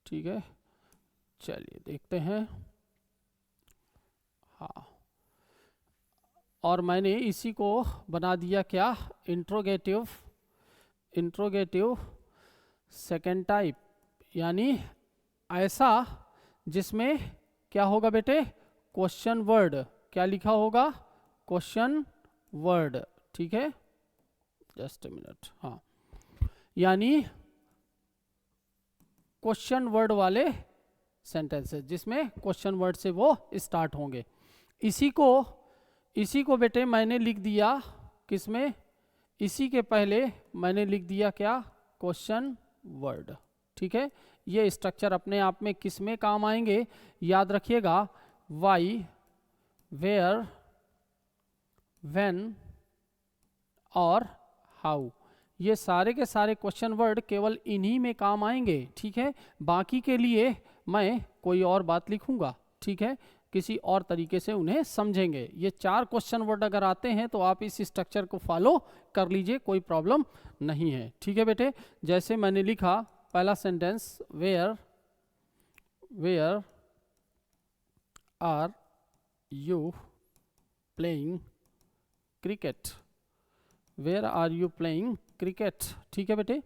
ठीक है। चलिए देखते हैं, हाँ, और मैंने इसी को बना दिया क्या, इंट्रोगेटिव सेकेंड टाइप, यानी ऐसा जिसमें क्या होगा बेटे, क्वेश्चन वर्ड, क्या लिखा होगा, क्वेश्चन वर्ड, ठीक है, जस्ट ए मिनट, हाँ, यानी क्वेश्चन वर्ड वाले सेंटेंसेस जिसमें क्वेश्चन वर्ड से वो स्टार्ट होंगे। इसी को बेटे मैंने लिख दिया किसमें, इसी के पहले मैंने लिख दिया क्या, क्वेश्चन वर्ड, ठीक है। ये स्ट्रक्चर अपने आप में किस में काम आएंगे, याद रखिएगा, वाई, वेयर, व्हेन और हाउ, ये सारे के सारे क्वेश्चन वर्ड केवल इन्हीं में काम आएंगे, ठीक है। बाकी के लिए मैं कोई और बात लिखूंगा, ठीक है, किसी और तरीके से उन्हें समझेंगे। ये 4 क्वेश्चन वर्ड अगर आते हैं तो आप इस स्ट्रक्चर को फॉलो कर लीजिए, कोई प्रॉब्लम नहीं है, ठीक है बेटे। जैसे मैंने लिखा पहला sentence, where are you playing cricket, where are you playing cricket, ठीक है बेटे।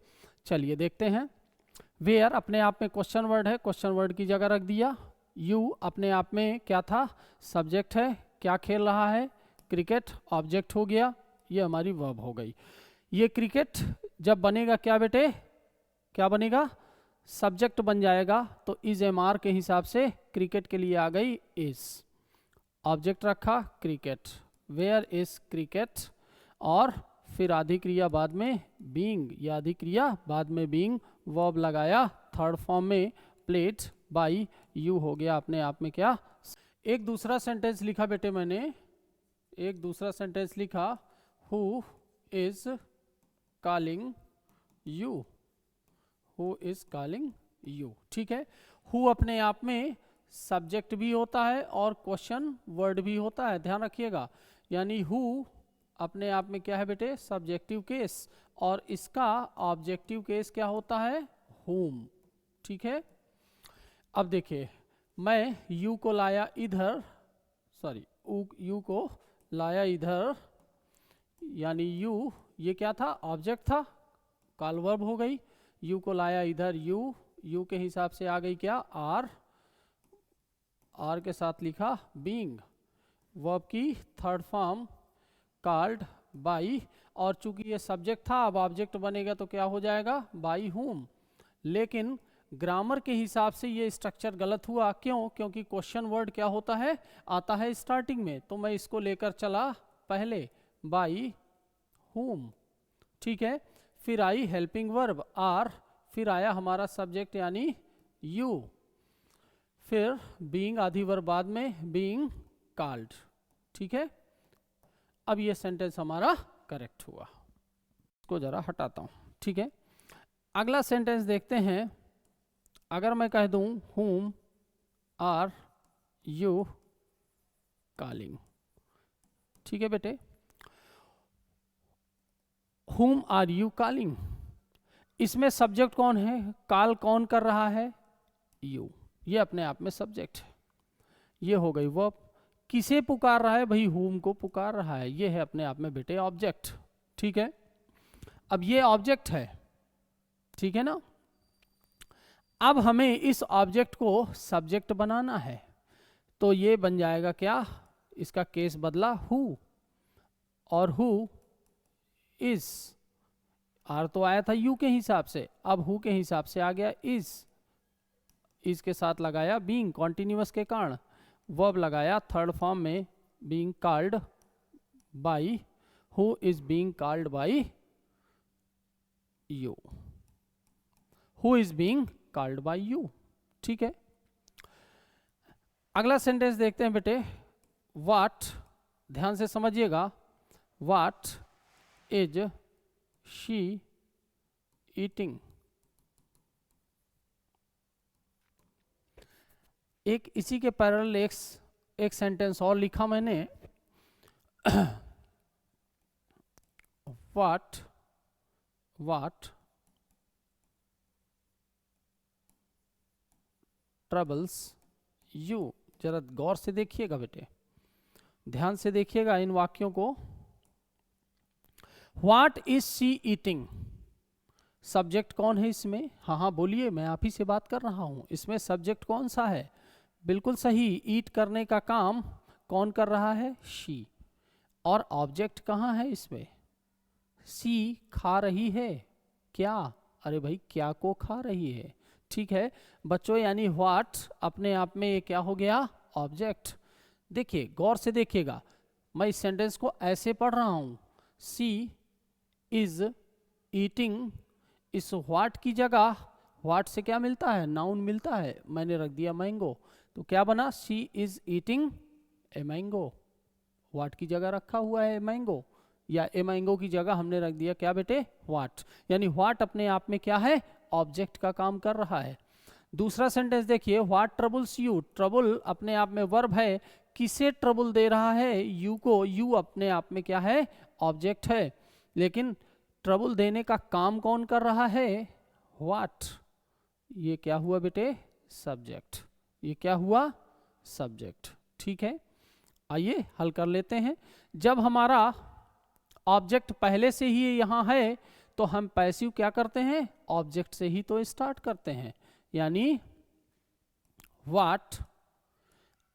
चलिए देखते हैं, वेयर अपने आप में क्वेश्चन वर्ड है, क्वेश्चन वर्ड की जगह रख दिया, यू अपने आप में क्या था, सब्जेक्ट है, क्या खेल रहा है, क्रिकेट ऑब्जेक्ट हो गया, ये हमारी वर्ब हो गई। ये क्रिकेट जब बनेगा क्या बेटे, क्या बनेगा, सब्जेक्ट बन जाएगा, तो इज एम आर के हिसाब से क्रिकेट के लिए आ गई इज, ऑब्जेक्ट रखा क्रिकेट, वेयर इज क्रिकेट, और फिर आधी क्रिया बाद में बीइंग, या आधी क्रिया बाद में बीइंग, वर्ब लगाया थर्ड फॉर्म में, प्लेड बाई यू हो गया अपने आप में क्या। एक दूसरा सेंटेंस लिखा बेटे मैंने, एक दूसरा सेंटेंस लिखा, who is calling you, who is calling you, ठीक है। हु अपने आप में सब्जेक्ट भी होता है और क्वेश्चन वर्ड भी होता है, ध्यान रखिएगा, यानी हु अपने आप में क्या है बेटे, सब्जेक्टिव केस, और इसका ऑब्जेक्टिव केस क्या होता है, whom, ठीक है। अब देखिए मैं यू को लाया इधर, सॉरी यू को लाया इधर, यानी यू ये क्या था, ऑब्जेक्ट था, कॉल वर्ब हो गई। यू को लाया इधर, यू के हिसाब से आ गई क्या, आर के साथ लिखा बीइंग, वर्ब की थर्ड फॉर्म कॉल्ड बाई, और चूंकि ये सब्जेक्ट था अब ऑब्जेक्ट बनेगा तो क्या हो जाएगा, बाई हुम। लेकिन ग्रामर के हिसाब से ये स्ट्रक्चर गलत हुआ, क्यों, क्योंकि क्वेश्चन वर्ड क्या होता है, आता है स्टार्टिंग में, तो मैं इसको लेकर चला पहले बाई हुम, ठीक है। फिर आई हेल्पिंग वर्ब आर, फिर आया हमारा सब्जेक्ट यानी यू, फिर बीइंग आधी वर्ब बाद में, बीइंग कॉल्ड, ठीक है। अब ये सेंटेंस हमारा करेक्ट हुआ, इसको जरा हटाता हूं, ठीक है। अगला सेंटेंस देखते हैं। अगर मैं कह दूं whom आर यू कॉलिंग, ठीक है बेटे, whom आर यू कॉलिंग, इसमें सब्जेक्ट कौन है, कॉल कौन कर रहा है, यू, ये अपने आप में सब्जेक्ट है, ये हो गई वर्ब। किसे पुकार रहा है भाई, whom को पुकार रहा है, ये है अपने आप में बेटे ऑब्जेक्ट, ठीक है। अब ये ऑब्जेक्ट है, ठीक है ना। अब हमें इस ऑब्जेक्ट को सब्जेक्ट बनाना है, तो ये बन जाएगा क्या, इसका केस बदला हु, और हु इज, आर तो आया था यू के हिसाब से, अब हु के हिसाब से आ गया इज के साथ लगाया बीइंग कॉन्टिन्यूअस के कारण, वर्ब लगाया थर्ड फॉर्म में being called by, who is being called by you, who is being called by you, ठीक है। अगला सेंटेंस देखते हैं बेटे, व्हाट, ध्यान से समझिएगा, व्हाट इज शी ईटिंग। एक इसी के पैरेलल एक सेंटेंस और लिखा मैंने, व्हाट ट्रबल्स यू, जरा गौर से देखिएगा बेटे, ध्यान से देखिएगा इन वाक्यों को। What is she eating, subject कौन है इसमें, हाँ बोलिए, मैं आप ही से बात कर रहा हूं, इसमें सब्जेक्ट कौन सा है, बिल्कुल सही, ईट करने का काम कौन कर रहा है, शी, और ऑब्जेक्ट कहाँ है इसमें, सी खा रही है क्या, अरे भाई क्या को खा रही है, ठीक है बच्चों, यानी व्हाट अपने आप में ये क्या हो गया, ऑब्जेक्ट। देखिए गौर से देखिएगा, मैं इस सेंटेंस को ऐसे पढ़ रहा हूं, सी इज ईटिंग, इस व्हाट की जगह व्हाट से क्या मिलता है, नाउन मिलता है, मैंने रख दिया मैंगो, तो क्या बना, she is eating a mango, what की जगह रखा हुआ है मैंगो, या ए मैंगो की जगह हमने रख दिया क्या बेटे, व्हाट, यानी व्हाट अपने आप में क्या है, ऑब्जेक्ट का काम कर रहा है। दूसरा सेंटेंस देखिए, व्हाट ट्रबल्स यू, ट्रबल अपने आप में वर्ब है, किसे ट्रबल दे रहा है, यू को, यू अपने आप में क्या है, ऑब्जेक्ट है, लेकिन ट्रबल देने का काम कौन कर रहा है, व्हाट, ये क्या हुआ बेटे, सब्जेक्ट, ये क्या हुआ, सब्जेक्ट, ठीक है। आइए हल कर लेते हैं। जब हमारा ऑब्जेक्ट पहले से ही यहां है तो हम पैसिव क्या करते हैं, ऑब्जेक्ट से ही तो स्टार्ट करते हैं, यानी व्हाट,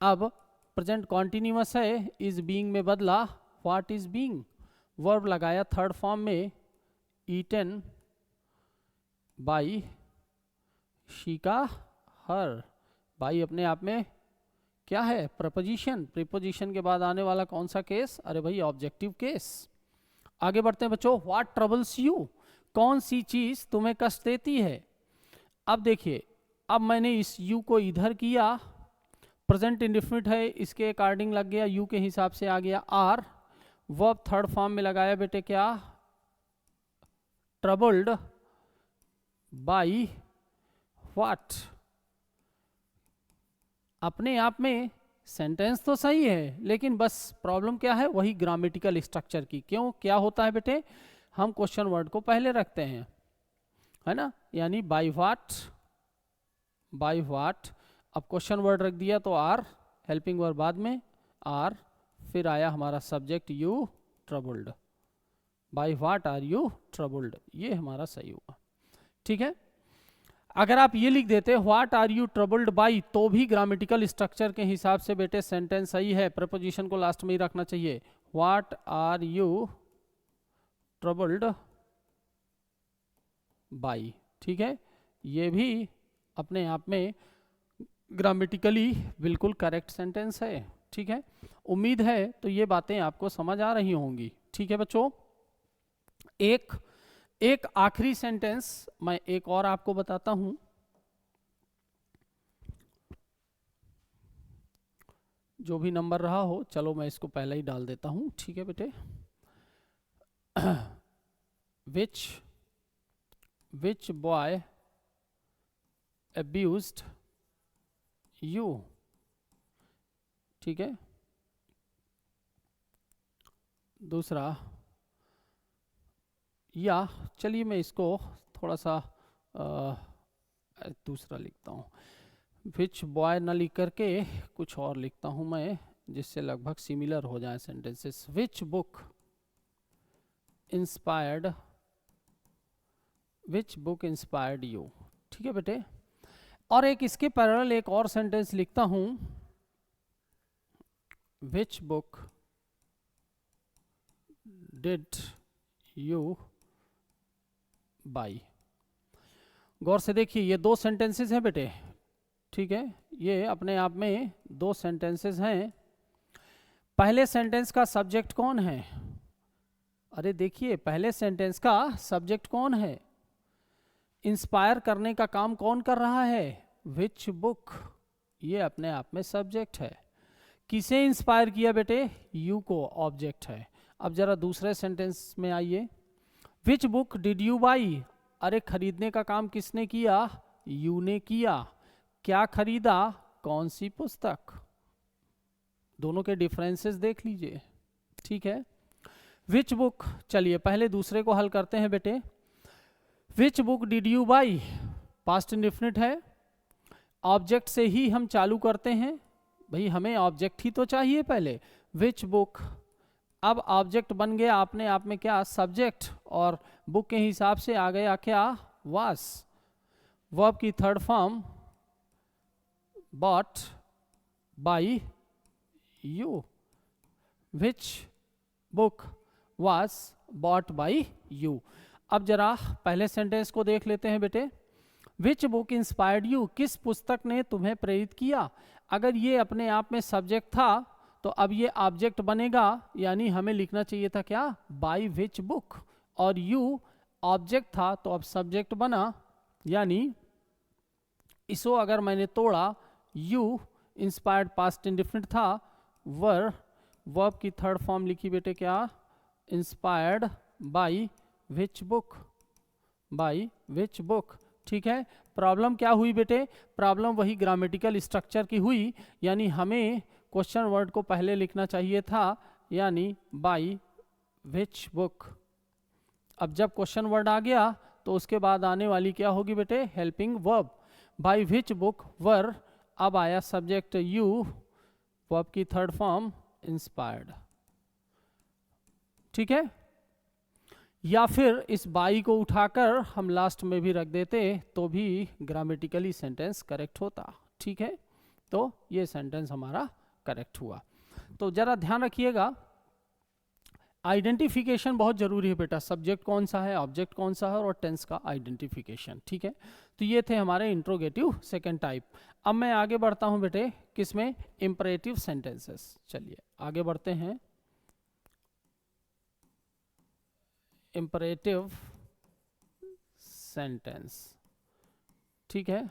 अब प्रेजेंट कॉन्टिन्यूअस है, इज बीइंग में बदला, व्हाट इज बीइंग, वर्ब लगाया थर्ड फॉर्म में, ईटन बाई शी का हर, बाई अपने आप में क्या है, प्रपोजिशन, प्रीपोजिशन के बाद आने वाला कौन सा केस, अरे भाई ऑब्जेक्टिव केस। आगे बढ़ते हैं बच्चों, व्हाट ट्रबल्स यू, कौन सी चीज तुम्हें कष्ट देती है। अब देखिए, अब मैंने इस यू को इधर किया, प्रेजेंट इंडेफिनिट है, इसके अकॉर्डिंग लग गया, यू के हिसाब से आ गया आर, वर्ब थर्ड फॉर्म में लगाया बेटे क्या, ट्रबल्ड बाई व्हाट, अपने आप में सेंटेंस तो सही है, लेकिन बस प्रॉब्लम क्या है, वही ग्रामेटिकल स्ट्रक्चर की। क्यों, क्या होता है बेटे, हम क्वेश्चन वर्ड को पहले रखते हैं, है ना, यानी बाय व्हाट अब क्वेश्चन वर्ड रख दिया तो आर, हेल्पिंग वर्ब बाद में आर, फिर आया हमारा subject you troubled, by what are you troubled, ये हमारा सही हुआ। ठीक है, अगर आप ये लिख देते what are you troubled by, तो भी ग्रामेटिकल स्ट्रक्चर के हिसाब से बेटे सेंटेंस सही है, प्रपोजिशन को लास्ट में ही रखना चाहिए। What are you troubled by, ठीक है, ये भी अपने आप में ग्रामेटिकली बिल्कुल करेक्ट सेंटेंस है। ठीक है, उम्मीद है तो ये बातें आपको समझ आ रही होंगी। ठीक है बच्चों, एक आखिरी सेंटेंस मैं एक और आपको बताता हूं, जो भी नंबर रहा हो, चलो मैं इसको पहले ही डाल देता हूं। ठीक है बेटे, विच बॉय abused you, ठीक है। दूसरा, या चलिए मैं इसको थोड़ा सा दूसरा लिखता हूँ, विच बॉय न लिख करके कुछ और लिखता हूँ मैं, जिससे लगभग सिमिलर हो जाए sentences. Which book inspired you, ठीक है बेटे। और एक इसके पैरेलल एक और सेंटेंस लिखता हूं, which book did you buy. गौर से देखिए, ये दो सेंटेंसेस हैं बेटे, ठीक है, ये अपने आप में दो सेंटेंसेस हैं। पहले सेंटेंस का सब्जेक्ट कौन है? अरे देखिए, पहले सेंटेंस का सब्जेक्ट कौन है? इंस्पायर करने का काम कौन कर रहा है? विच बुक, ये अपने आप में सब्जेक्ट है। किसे इंस्पायर किया बेटे? यू को, ऑब्जेक्ट है। अब जरा दूसरे सेंटेंस में आइए, विच बुक डिड यू बाई। अरे खरीदने का काम किसने किया? यू ने किया। क्या खरीदा? कौन सी पुस्तक? दोनों के डिफरेंसेस देख लीजिए। ठीक है, विच बुक, चलिए पहले दूसरे को हल करते हैं बेटे। विच book did you by, past indefinite है, ऑब्जेक्ट से ही हम चालू करते हैं, भाई हमें ऑब्जेक्ट ही तो चाहिए पहले। विच बुक, अब ऑब्जेक्ट बन गया अपने आप में क्या? सब्जेक्ट, और बुक के हिसाब से आ गया क्या? वास। वर्ब की third form bot by you, which book was bot by you. अब जरा पहले सेंटेंस को देख लेते हैं बेटे। विच बुक इंस्पायर्ड यू, किस पुस्तक ने तुम्हें प्रेरित किया। अगर ये अपने आप में सब्जेक्ट था तो अब ये ऑब्जेक्ट बनेगा, यानी हमें लिखना चाहिए था क्या? बाय विच बुक, और यू ऑब्जेक्ट था तो अब सब्जेक्ट बना, यानी इसको अगर मैंने तोड़ा, यू इंस्पायर्ड पास्ट इंडेफिनिट था, वर्ब की थर्ड फॉर्म लिखी बेटे क्या? Inspired by which book, bye which book. ठीक है, प्रॉब्लम क्या हुई बेटे? प्रॉब्लम वही ग्रामेटिकल स्ट्रक्चर की हुई, यानी हमें क्वेश्चन वर्ड को पहले लिखना चाहिए था, यानी बाय विच बुक। अब जब क्वेश्चन वर्ड आ गया तो उसके बाद आने वाली क्या होगी बेटे? Helping verb. By which book were, अब आया सब्जेक्ट यू, वर्ब की थर्ड फॉर्म इंस्पायर्ड। ठीक है, या फिर इस बाई को उठाकर हम लास्ट में भी रख देते तो भी ग्रामेटिकली सेंटेंस करेक्ट होता। ठीक है, तो ये सेंटेंस हमारा करेक्ट हुआ। तो जरा ध्यान रखिएगा, आइडेंटिफिकेशन बहुत जरूरी है बेटा। सब्जेक्ट कौन सा है, ऑब्जेक्ट कौन सा है, और टेंस का आइडेंटिफिकेशन। ठीक है, तो ये थे हमारे इंट्रोगेटिव सेकंड टाइप। अब मैं आगे बढ़ता हूं बेटे, किसमें? Imperative sentences. चलिए आगे बढ़ते हैं। इंपरेटिव सेंटेंस, ठीक है।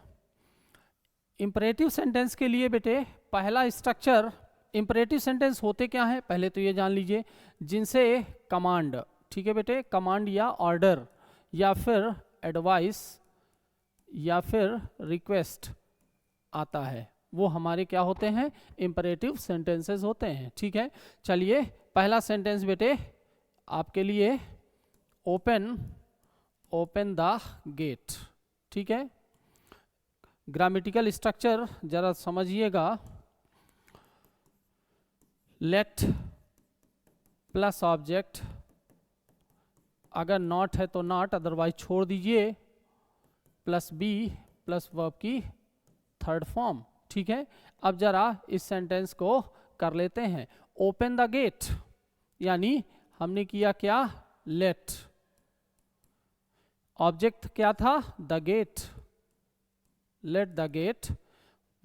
इंपरेटिव सेंटेंस के लिए बेटे पहला स्ट्रक्चर, इंपरेटिव सेंटेंस होते क्या है पहले तो ये जान लीजिए, जिनसे कमांड, ठीक है बेटे, कमांड या ऑर्डर या फिर एडवाइस या फिर रिक्वेस्ट आता है, वो हमारे क्या होते हैं? इंपरेटिव सेंटेंसेस होते हैं। ठीक है, चलिए पहला सेंटेंस बेटे आपके लिए, ओपन द गेट। ठीक है, ग्रामेटिकल स्ट्रक्चर जरा समझिएगा। लेट प्लस ऑब्जेक्ट, अगर नॉट है तो नॉट, अदरवाइज छोड़ दीजिए, प्लस बी प्लस वर्ब की थर्ड फॉर्म। ठीक है, अब जरा इस सेंटेंस को कर लेते हैं। ओपन द गेट, यानी हमने किया क्या, लेट, ऑब्जेक्ट क्या था, the gate, let the gate,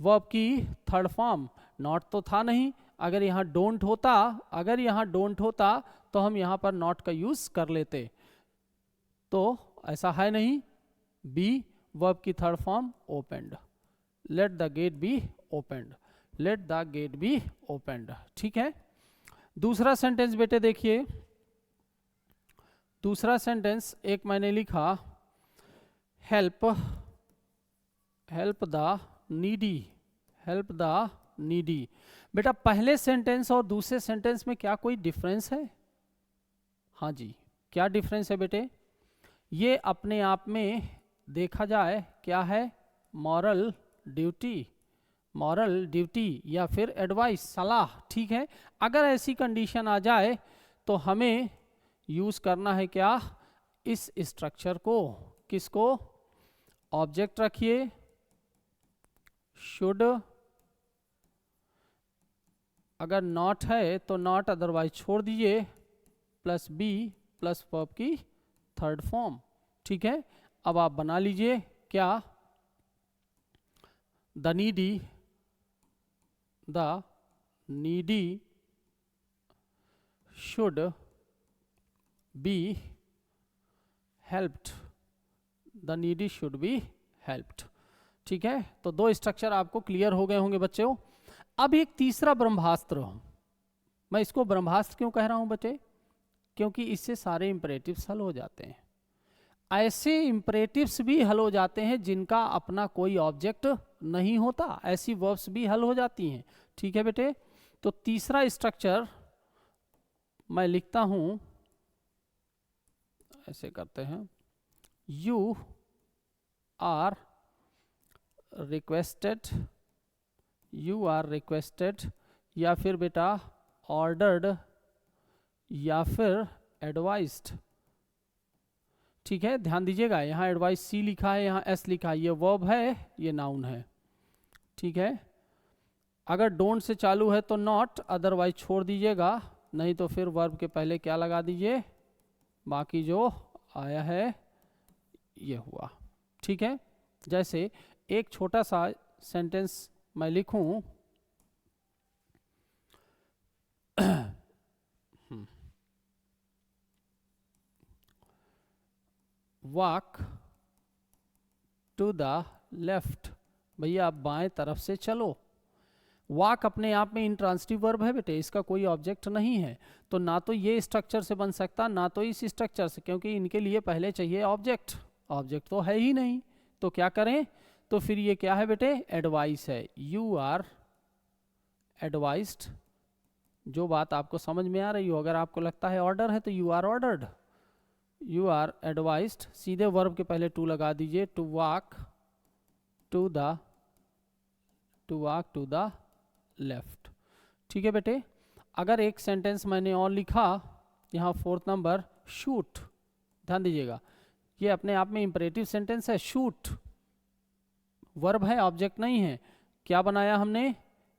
verb की थर्ड फॉर्म, नॉट तो था नहीं, अगर यहाँ डोंट होता तो हम यहाँ पर नॉट का यूज कर लेते, तो ऐसा है नहीं। बी वर्ब की third form opened, let the gate be opened, let the gate be opened. ठीक है, दूसरा सेंटेंस बेटे देखिए, दूसरा सेंटेंस एक मैंने लिखा, help the needy, help the needy. बेटा पहले सेंटेंस और दूसरे सेंटेंस में क्या कोई डिफरेंस है? हाँ जी, क्या डिफरेंस है बेटे? ये अपने आप में देखा जाए क्या है, मॉरल ड्यूटी या फिर एडवाइस, सलाह। ठीक है, अगर ऐसी कंडीशन आ जाए तो हमें यूज करना है क्या, इस स्ट्रक्चर को, किसको, ऑब्जेक्ट रखिए शुड, अगर नॉट है तो नॉट, अदरवाइज छोड़ दीजिए, प्लस बी प्लस वर्ब की थर्ड फॉर्म। ठीक है, अब आप बना लीजिए क्या, the needy should be helped, the needy should be helped. ठीक है, तो दो स्ट्रक्चर आपको क्लियर हो गए होंगे बच्चों। अब एक तीसरा ब्रह्मास्त्र, मैं इसको ब्रह्मास्त्र क्यों कह रहा हूं बच्चे, क्योंकि इससे सारे इंपरेटिव्स हल हो जाते हैं। ऐसे इंपरेटिव्स भी हल हो जाते हैं जिनका अपना कोई ऑब्जेक्ट नहीं होता, ऐसी वर्ब्स भी हल हो जाती हैं। ठीक है बेटे, तो तीसरा स्ट्रक्चर मैं लिखता हूं, ऐसे करते हैं, यू आर रिक्वेस्टेड, या फिर बेटा ऑर्डर्ड, या फिर एडवाइज्ड। ठीक है, ध्यान दीजिएगा, यहाँ एडवाइस सी लिखा है, यहाँ एस लिखा है, ये वर्ब है, ये नाउन है। ठीक है, अगर डोंट से चालू है तो नॉट, अदरवाइज छोड़ दीजिएगा, नहीं तो फिर वर्ब के पहले क्या लगा दीजिए, बाकी जो आया है ये हुआ। ठीक है, जैसे एक छोटा सा सेंटेंस मैं लिखूं, वॉक टू द लेफ्ट, भैया आप बाएं तरफ से चलो। वॉक अपने आप में इंट्रांसिटिव वर्ब है बेटे, इसका कोई ऑब्जेक्ट नहीं है, तो ना तो ये स्ट्रक्चर से बन सकता, ना तो इस स्ट्रक्चर से, क्योंकि इनके लिए पहले चाहिए ऑब्जेक्ट, ऑब्जेक्ट तो है ही नहीं। तो क्या करें, तो फिर ये क्या है बेटे, एडवाइस है, यू आर एडवाइज्ड। जो बात आपको समझ में आ रही हो, अगर आपको लगता है ऑर्डर है तो you are ordered, you are advised, सीधे वर्ब के पहले टू लगा दीजिए, to walk to the left. ठीक है बेटे, अगर एक सेंटेंस मैंने और लिखा, यहाँ फोर्थ नंबर, शूट, ध्यान दीजिएगा, ये अपने आप में इंपरेटिव सेंटेंस है, शूट वर्ब है, ऑब्जेक्ट नहीं है। क्या बनाया हमने,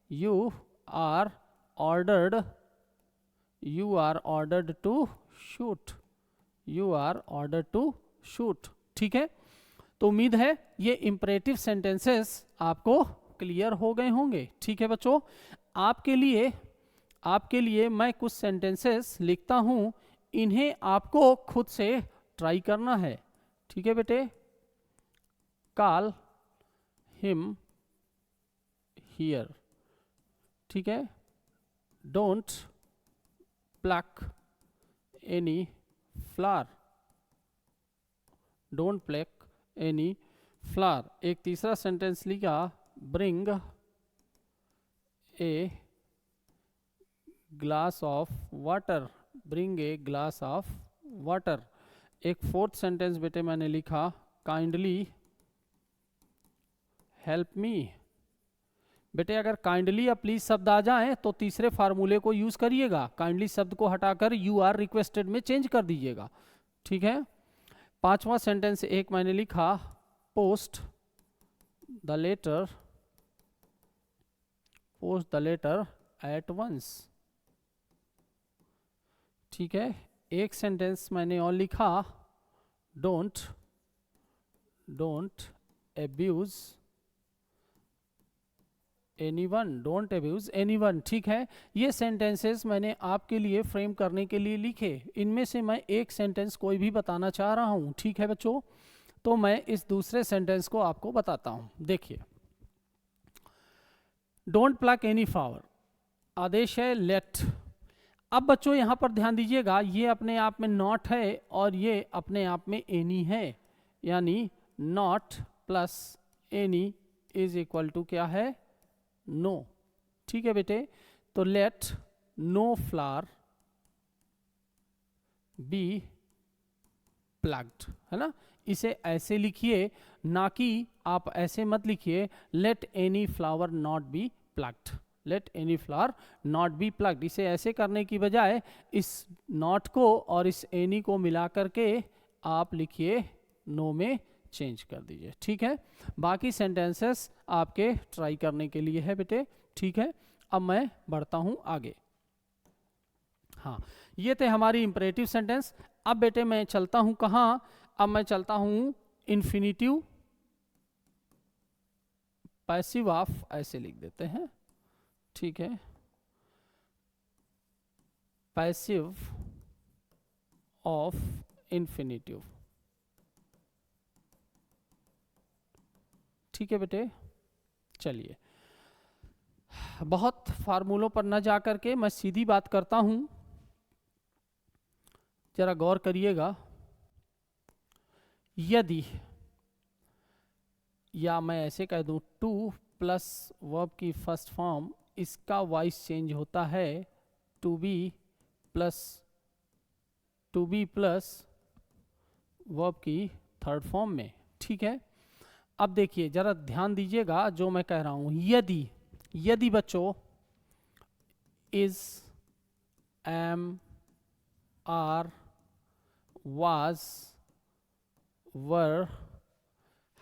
you are ordered to shoot, you are ordered to shoot. ठीक है, तो उम्मीद है ये इंपरेटिव सेंटेंसेस आपको क्लियर हो गए होंगे। ठीक है बच्चों, आपके लिए मैं कुछ सेंटेंसेस लिखता हूं, इन्हें आपको खुद से ट्राई करना है। ठीक है बेटे, कॉल हिम हियर, ठीक है, don't pluck any flower, don't pluck any flower. एक तीसरा सेंटेंस लिखा, bring a glass of water, bring a glass of water. एक फोर्थ सेंटेंस बेटे मैंने लिखा, काइंडली हेल्प मी। बेटे अगर काइंडली या प्लीज शब्द आ जाएं तो तीसरे फार्मूले को यूज करिएगा, काइंडली शब्द को हटाकर यू आर रिक्वेस्टेड में चेंज कर दीजिएगा, ठीक है। पांचवा सेंटेंस एक मैंने लिखा, post the letter at once, ठीक है। एक सेंटेंस मैंने और लिखा, डोंट अब्यूज एनीवन, ठीक है। ये सेंटेंसेस मैंने आपके लिए फ्रेम करने के लिए लिखे, इनमें से मैं एक सेंटेंस कोई भी बताना चाह रहा हूं, ठीक है बच्चों। तो मैं इस दूसरे सेंटेंस को आपको बताता हूं, देखिए। डोंट प्लक एनी फ्लावर, आदेश है लेट। अब बच्चों यहां पर ध्यान दीजिएगा, ये अपने आप में नॉट है और ये अपने आप में एनी है, यानी not plus any is equal to क्या है, नो, ठीक है बेटे। तो let no flower be plucked, है ना। इसे ऐसे लिखिए, ना कि आप ऐसे मत लिखिए, let any flower not be plucked, let any flower not be plucked. इसे ऐसे करने की बजाय इस नॉट को और इस एनी को मिला करके आप लिखिए नो में चेंज कर दीजिए, ठीक है। बाकी सेंटेंसेस आपके ट्राई करने के लिए है बेटे, ठीक है। अब मैं बढ़ता हूं आगे। हाँ, ये थे हमारी इंपरेटिव सेंटेंस। अब बेटे मैं चलता हूं कहां, अब मैं चलता हूं इन्फिनिटिव पैसिव ऑफ, ऐसे लिख देते हैं, ठीक है, पैसिव ऑफ इन्फिनिटिव, ठीक है बेटे। चलिए, बहुत फार्मूलों पर न जाकर के मैं सीधी बात करता हूं, जरा गौर करिएगा। यदि, या मैं ऐसे कह दूं, टू प्लस वर्ब की फर्स्ट फॉर्म, इसका वॉइस चेंज होता है टू बी प्लस वर्ब की थर्ड फॉर्म में, ठीक है। अब देखिए जरा ध्यान दीजिएगा जो मैं कह रहा हूं। यदि बच्चों is, am, are, was, were,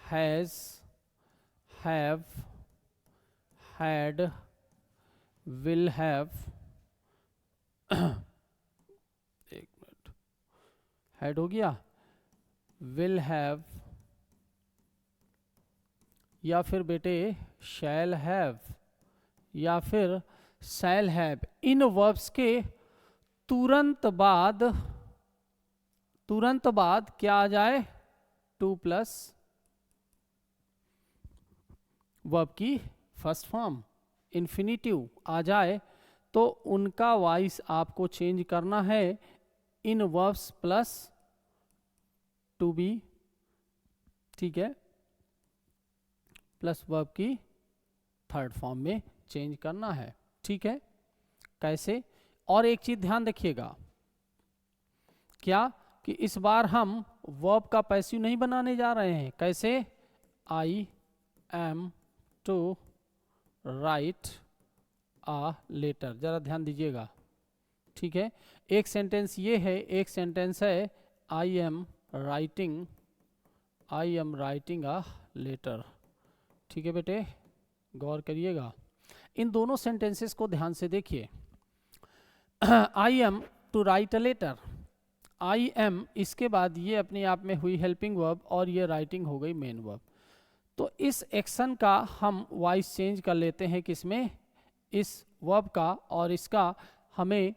has, have, had, will have, एक मिनट, हैड हो गया, विल हैव, या फिर बेटे शैल हैव, या फिर शैल हैव, इन वर्ब्स के तुरंत बाद क्या आ जाए, टू प्लस वर्ब की फर्स्ट फॉर्म इन्फिनिटिव आ जाए, तो उनका वॉइस आपको चेंज करना है इन वर्ब्स प्लस टू बी, ठीक है, प्लस वर्ब की थर्ड फॉर्म में चेंज करना है, ठीक है। कैसे? और एक चीज ध्यान रखिएगा, क्या कि इस बार हम वर्ब का पैसिव नहीं बनाने जा रहे हैं। कैसे? I am to write a letter, जरा ध्यान दीजिएगा, ठीक है। एक सेंटेंस ये है, एक सेंटेंस है I am writing a letter, ठीक है बेटे, गौर करिएगा। इन दोनों सेंटेंसेस को ध्यान से देखिए। I am to write a letter, I am, इसके बाद ये अपने आप में हुई हेल्पिंग वर्ब और ये राइटिंग हो गई मेन वर्ब। तो इस एक्शन का हम वॉइस चेंज कर लेते हैं किसमें, इस वर्ब का, और इसका हमें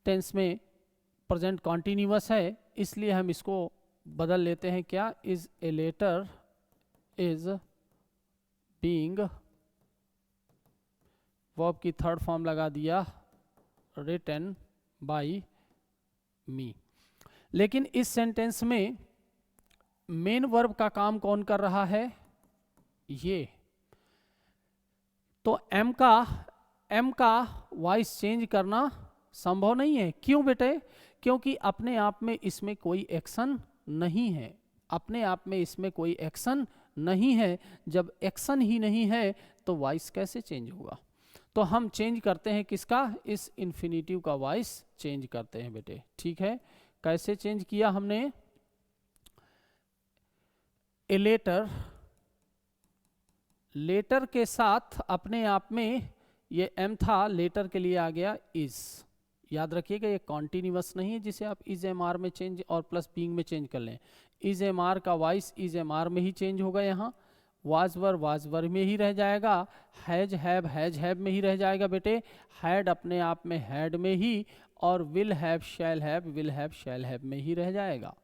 टेंस में प्रेजेंट कॉन्टिन्यूअस है, इसलिए हम इसको बदल लेते हैं क्या, is a letter is being, verb की थर्ड फॉर्म लगा दिया रिटन बाय मी। लेकिन इस सेंटेंस में मेन वर्ब का काम कौन कर रहा है, ये। तो एम का वॉइस चेंज करना संभव नहीं है। क्यों बेटे? क्योंकि अपने आप में इसमें कोई एक्शन नहीं है, अपने आप में इसमें कोई एक्शन नहीं है, जब एक्शन ही नहीं है तो वॉइस कैसे चेंज होगा? तो हम चेंज करते हैं किसका? इस इन्फिनिटिव का वॉइस चेंज करते हैं बेटे, ठीक है। कैसे चेंज किया हमने? ए लेटर, लेटर के साथ अपने आप में ये एम था, लेटर के लिए आ गया इज। याद रखिएगा ये कॉन्टिन्यूअस नहीं है जिसे आप इज एम आर में चेंज और प्लस बीइंग में चेंज कर लें। इज एम आर का वॉइस इज एम आर में ही चेंज होगा, यहाँ वाजवर में ही रह जाएगा, हैज हैव में ही रह जाएगा बेटे, हैड अपने आप में हैड में ही, और विल हैव शैल हैव में ही रह जाएगा।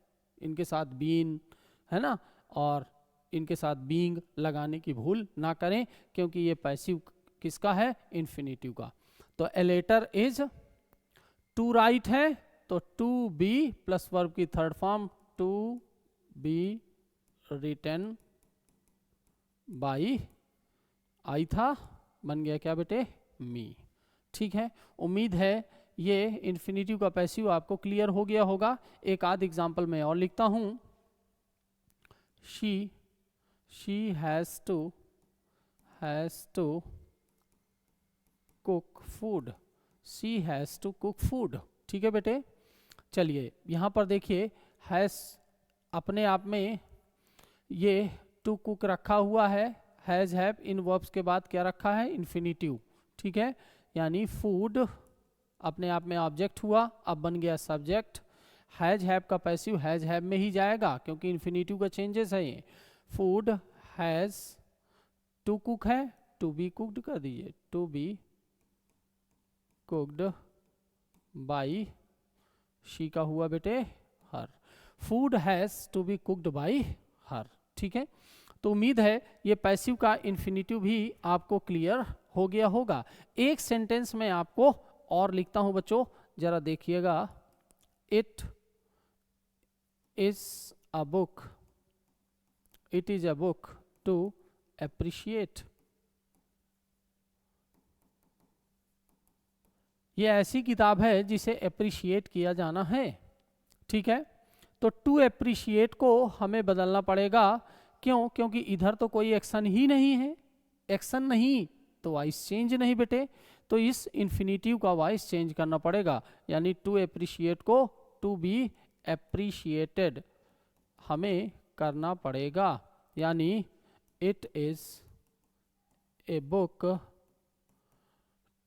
इनके साथ बीन है ना, और इनके साथ बीइंग लगाने की भूल ना करें, क्योंकि ये पैसिव किसका है? इन्फिनिटिव का। तो a letter is to write है, तो टू बी प्लस वर्ब की third form to be written by, I था, बन गया क्या बेटे? मी। ठीक है, उम्मीद है ये इन्फिनिटिव का पैसिव आपको क्लियर हो गया होगा। एक आध एग्जाम्पल मैं और लिखता हूं। she has to cook food, she has to cook food। ठीक है बेटे, चलिए यहाँ पर देखिए, हैज अपने आप में ये टू कुक रखा हुआ है, हैज हैव इन वर्ब्स के बाद क्या रखा है? इन्फिनिटिव। ठीक है, यानी फूड अपने आप में ऑब्जेक्ट हुआ, अब बन गया सब्जेक्ट। हैज हैव का पैसिव हैज हैव में ही जाएगा, क्योंकि इन्फिनिटिव का चेंजेस है ये। फूड हैज टू कुक है, टू बी कुक्ड कर दीजिए, to be cooked by, she का हुआ बेटे her. Food has to be cooked by her. ठीक है, तो उम्मीद है ये पैसिव का इन्फिनिटिव भी आपको क्लियर हो गया होगा। एक सेंटेंस में आपको और लिखता हूं बच्चों, जरा देखिएगा। It is a book, it is a book to appreciate. ये ऐसी किताब है जिसे एप्रिशिएट किया जाना है। ठीक है, तो टू एप्रिशिएट को हमें बदलना पड़ेगा। क्यों? क्योंकि इधर तो कोई एक्शन ही नहीं है, एक्शन नहीं तो वॉइस चेंज नहीं बेटे, तो इस इन्फिनिटिव का वॉइस चेंज करना पड़ेगा, यानी टू एप्रिशिएट को टू बी एप्रिशिएटेड हमें करना पड़ेगा, यानी it is a book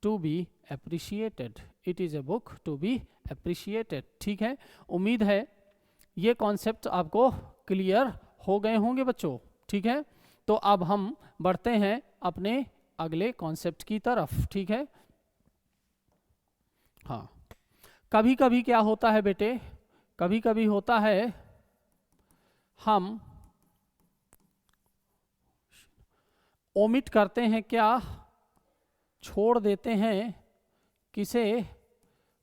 to be appreciated, it is a book to be appreciated. ठीक है, उम्मीद है ये कॉन्सेप्ट आपको क्लियर हो गए होंगे बच्चों। ठीक है, तो अब हम बढ़ते हैं अपने अगले कॉन्सेप्ट की तरफ। ठीक है, हाँ, कभी कभी क्या होता है बेटे, कभी कभी होता है हम ओमिट करते हैं, क्या छोड़ देते हैं किसे?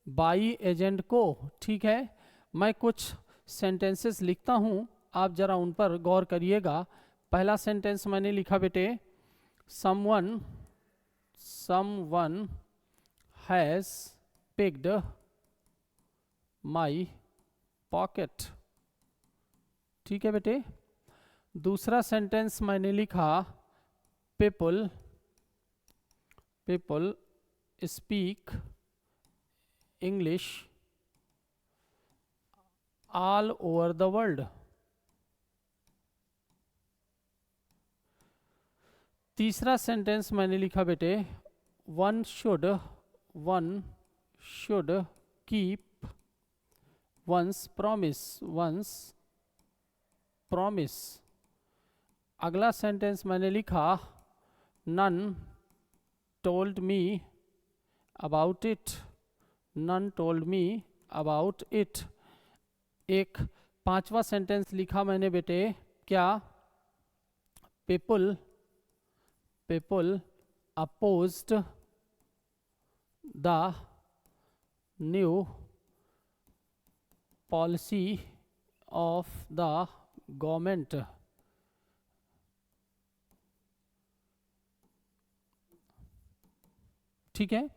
बाई एजेंट को। ठीक है, मैं कुछ सेंटेंसेस लिखता हूं, आप जरा उन पर गौर करिएगा। पहला सेंटेंस मैंने लिखा बेटे, someone has picked my pocket. ठीक है बेटे, दूसरा सेंटेंस मैंने लिखा, people speak English all over the world. तीसरा सेंटेंस मैंने लिखा बेटे, one should keep one's promise. अगला सेंटेंस मैंने लिखा, none told me about it. एक पांचवा सेंटेंस लिखा मैंने बेटे, क्या? People opposed the new policy of the government. ठीक है,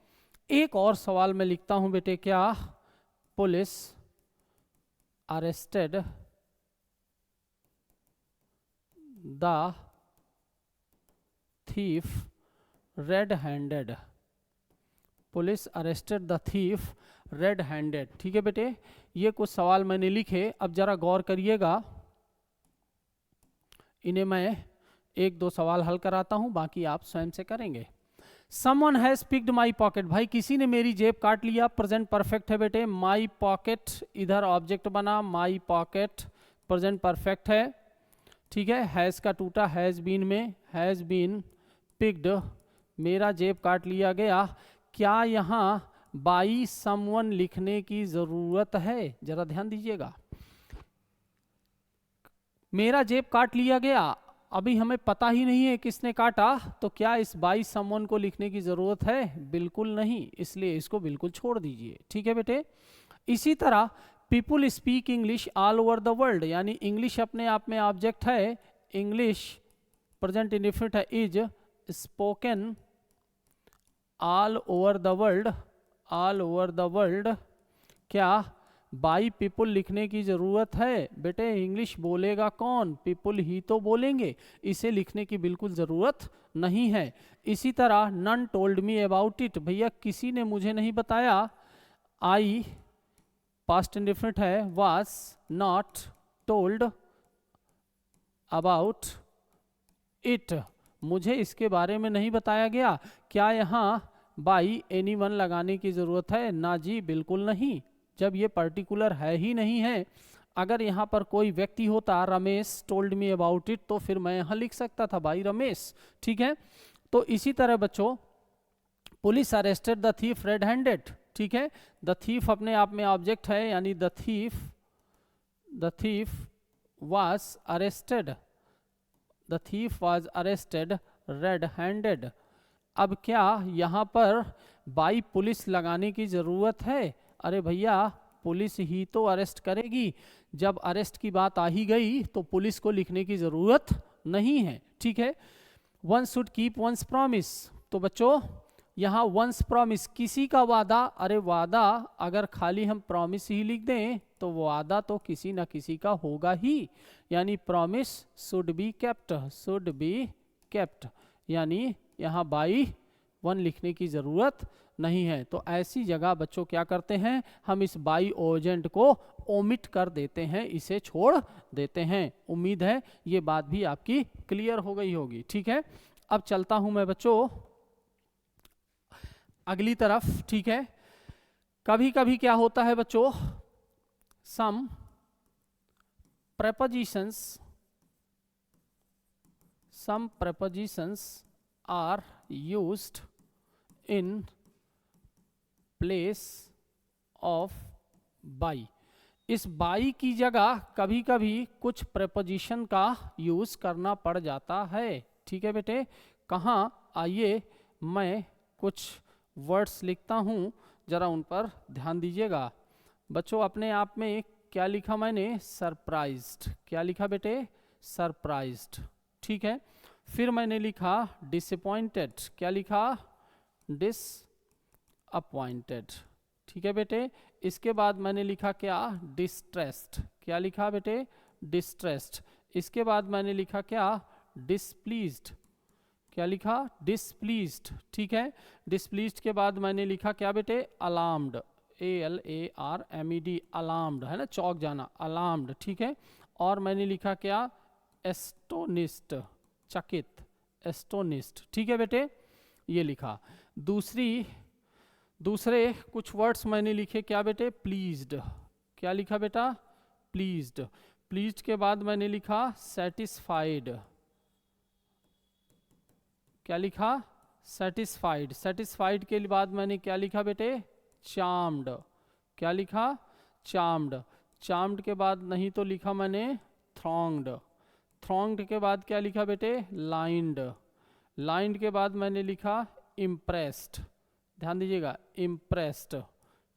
एक और सवाल मैं लिखता हूं बेटे, क्या? Police arrested the thief red handed, police arrested the thief red handed. ठीक है बेटे, ये कुछ सवाल मैंने लिखे, अब जरा गौर करिएगा, इन्हें मैं एक दो सवाल हल कराता हूं, बाकी आप स्वयं से करेंगे। Someone has picked my pocket, भाई किसी ने मेरी जेब काट लिया, प्रेजेंट परफेक्ट है बेटे। my pocket इधर ऑब्जेक्ट बना, my pocket प्रेजेंट परफेक्ट है। ठीक है, हैज का टूटा हैज बीन में, हैज बीन पिक्ड, मेरा जेब काट लिया गया। क्या यहाँ बाई समवन लिखने की जरूरत है? जरा ध्यान दीजिएगा, मेरा जेब काट लिया गया, अभी हमें पता ही नहीं है किसने काटा, तो क्या इस बाई समवन को लिखने की जरूरत है? बिल्कुल नहीं, इसलिए इसको बिल्कुल छोड़ दीजिए। ठीक है बेटे, इसी तरह people speak English all over the world, यानी इंग्लिश अपने आप में ऑब्जेक्ट है, इंग्लिश प्रेजेंट इंडेफिनिट है, is spoken all over the world, all over the world. क्या बाई पीपुल लिखने की जरूरत है? बेटे इंग्लिश बोलेगा कौन? पीपुल ही तो बोलेंगे, इसे लिखने की बिल्कुल जरूरत नहीं है। इसी तरह none told me about it, भैया किसी ने मुझे नहीं बताया। आई पास्ट इंडेफिनिट है, was not told about it, मुझे इसके बारे में नहीं बताया गया। क्या यहाँ बाई एनीवन लगाने की जरूरत है? ना जी, बिल्कुल नहीं, जब ये पर्टिकुलर है ही नहीं है। अगर यहाँ पर कोई व्यक्ति होता, Ramesh told me about it, तो फिर मैं यहाँ लिख सकता था भाई रमेश। ठीक है, तो इसी तरह बच्चों police arrested the thief red handed. ठीक है, द थीफ अपने आप में ऑब्जेक्ट है, यानी the thief was arrested, the thief was arrested red handed. अब क्या यहाँ पर बाई पुलिस लगाने की जरूरत है? अरे भैया पुलिस ही तो अरेस्ट करेगी, जब अरेस्ट की बात आ ही गई तो पुलिस को लिखने की जरूरत नहीं है। ठीक है, one should keep one's promise, तो बच्चों यहाँ वंस प्रॉमिस किसी का वादा, अरे वादा अगर खाली हम प्रॉमिस ही लिख दें तो वादा तो किसी ना किसी का होगा ही, यानी promise should be kept, should be kept, यानी यहाँ बाई वन लिखने की जरूरत नहीं है। तो ऐसी जगह बच्चों क्या करते हैं, हम इस बाई ओजेंट को ओमिट कर देते हैं, इसे छोड़ देते हैं। उम्मीद है ये बात भी आपकी क्लियर हो गई होगी। ठीक है, अब चलता हूं मैं बच्चों अगली तरफ। ठीक है, कभी कभी क्या होता है बच्चों, सम prepositions are used in place of by, इस बाई की जगह कभी कभी कुछ प्रेपोजिशन का यूज करना पड़ जाता है। ठीक है बेटे, कहाँ, आइए मैं कुछ वर्ड्स लिखता हूँ, जरा उन पर ध्यान दीजिएगा। बच्चों अपने आप में क्या लिखा मैंने? सरप्राइज्ड। क्या लिखा बेटे? सरप्राइज्ड। ठीक है, फिर मैंने लिखा डिसअपॉइंटेड। क्या लिखा? डिसअपॉइंटेड। ठीक है बेटे, इसके बाद मैंने लिखा क्या? डिस्ट्रेस्ड। क्या लिखा बेटे? डिस्ट्रेस्ड। इसके बाद मैंने लिखा क्या? डिसप्लीज्ड। क्या लिखा? डिसप्लीज्ड। ठीक है, डिसप्लीज्ड के बाद मैंने लिखा क्या बेटे? अलार्म्ड, ALARMED, अलार्म्ड है ना, चौंक जाना, अलार्म्ड। ठीक है, और मैंने लिखा क्या? एस्टोनिस्ड, चकित, एस्टोनिस्ड। ठीक है बेटे, ये लिखा। दूसरे कुछ वर्ड्स मैंने लिखे क्या बेटे? प्लीज्ड। क्या लिखा बेटा? प्लीज्ड। प्लीज्ड के बाद मैंने लिखा सेटिस्फाइड। क्या लिखा? सेटिस्फाइड। सेटिस्फाइड के बाद मैंने क्या लिखा बेटे? चार्म्ड। क्या लिखा? चार्म्ड। चार्म्ड के बाद नहीं तो लिखा मैंने थ्रॉन्ग्ड। थ्रॉन्ग्ड के बाद क्या लिखा बेटे? लाइंड। लाइंड के बाद मैंने लिखा इम्प्रेस्ड। ध्यान दीजिएगा, इम्प्रेस्ड।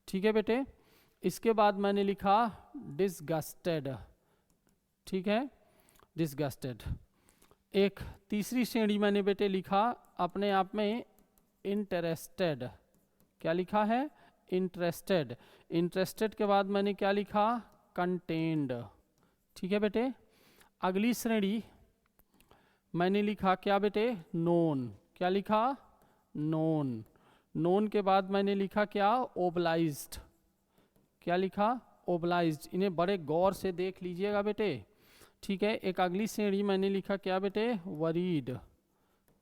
ठीक है बेटे, इसके बाद मैंने लिखा डिसगस्टेड। ठीक है, डिसगस्टेड। एक तीसरी श्रेणी मैंने बेटे लिखा अपने आप में इंटरेस्टेड। क्या लिखा है? इंटरेस्टेड। इंटरेस्टेड के बाद मैंने क्या लिखा? कंटेन्ड। ठीक है बेटे, अगली श्रेणी मैंने लिखा क्या बेटे, नोन। क्या लिखा, नोन। नोन के बाद मैंने लिखा क्या, ओबलाइज्ड। क्या लिखा, ओबलाइज्ड। इन्हें बड़े गौर से देख लीजिएगा बेटे, ठीक है। एक अगली श्रेणी मैंने लिखा क्या बेटे, वरीड।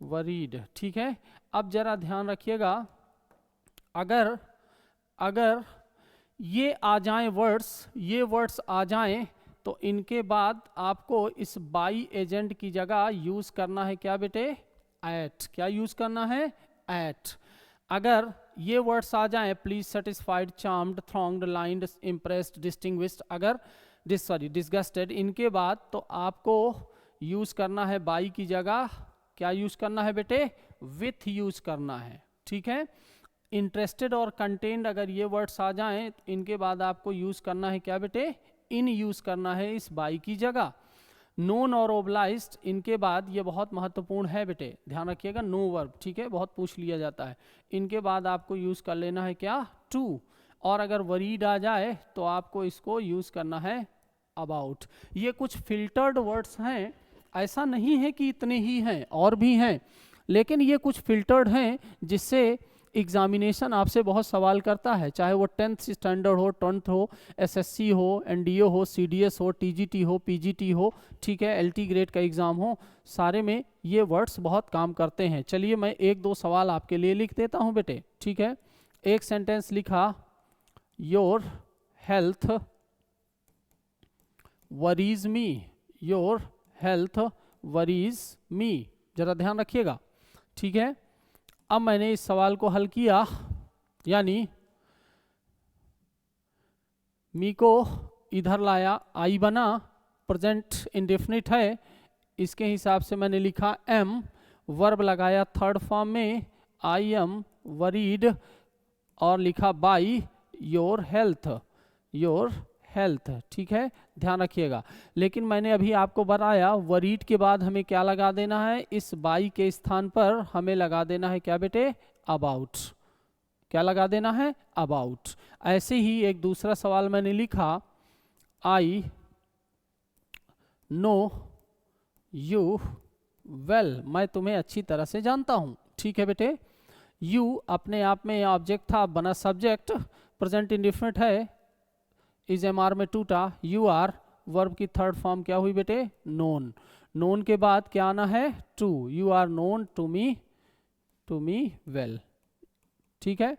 वरीड, ठीक है। अब जरा ध्यान रखिएगा, अगर अगर ये आ जाएं वर्ड्स, ये वर्ड्स आ जाएं, तो इनके बाद आपको इस बाई एजेंट की जगह यूज करना है क्या बेटे, एट। क्या यूज करना है, एट। अगर ये वर्ड्स आ जाएं, please, satisfied, charmed, thronged, lined, impressed, distinguished, अगर डिसगस्टेड, इनके बाद तो आपको यूज करना है बाई की जगह क्या यूज करना है बेटे, विथ यूज करना है, ठीक है। इंटरेस्टेड और कंटेंड अगर ये वर्ड्स आ जाएं, तो इनके बाद आपको यूज करना है क्या बेटे, इन यूज करना है इस बाई की जगह। नोन और ओबलाइज्ड, इनके बाद ये बहुत महत्वपूर्ण है बेटे, ध्यान रखिएगा, नो वर्ब, ठीक है, बहुत पूछ लिया जाता है। इनके बाद आपको यूज कर लेना है क्या, टू। और अगर वरीड आ जाए तो आपको इसको यूज करना है अबाउट। ये कुछ फिल्टर्ड वर्ड्स हैं, ऐसा नहीं है कि इतने ही हैं, और भी हैं, लेकिन ये कुछ फिल्टर्ड हैं जिससे एग्जामिनेशन आपसे बहुत सवाल करता है, चाहे वो 10th स्टैंडर्ड हो, 10th हो, एसएससी हो, एनडीओ हो, सीडीएस हो, टीजीटी हो, पीजीटी हो, ठीक है, एलटी ग्रेड का एग्जाम हो, सारे में ये वर्ड्स बहुत काम करते हैं। चलिए मैं एक दो सवाल आपके लिए लिख देता हूं बेटे, ठीक है। एक सेंटेंस लिखा, your health worries me. Your health worries me, जरा ध्यान रखिएगा, ठीक है। अब मैंने इस सवाल को हल किया, यानी मी को इधर लाया, आई बना, प्रेजेंट इंडेफिनिट है, इसके हिसाब से मैंने लिखा एम, वर्ब लगाया थर्ड फॉर्म में, आई एम वरीड, और लिखा by your health. Your health, ठीक है, ध्यान रखिएगा। लेकिन मैंने अभी आपको बताया वरीड के बाद हमें क्या लगा देना है, इस बाई के स्थान पर हमें लगा देना है क्या बेटे, अबाउट। क्या लगा देना है, अबाउट। ऐसे ही एक दूसरा सवाल मैंने लिखा, आई नो यू वेल। मैं तुम्हें अच्छी तरह से जानता हूं, ठीक है बेटे। यू अपने आप में ऑब्जेक्ट था, बना सब्जेक्ट, प्रेजेंट इंडेफिनिट है, इज एमआर में टूटा, यू आर, वर्ब की थर्ड फॉर्म क्या हुई बेटे, नोन। नोन के बाद क्या आना है, to, you are known to me well, ठीक है।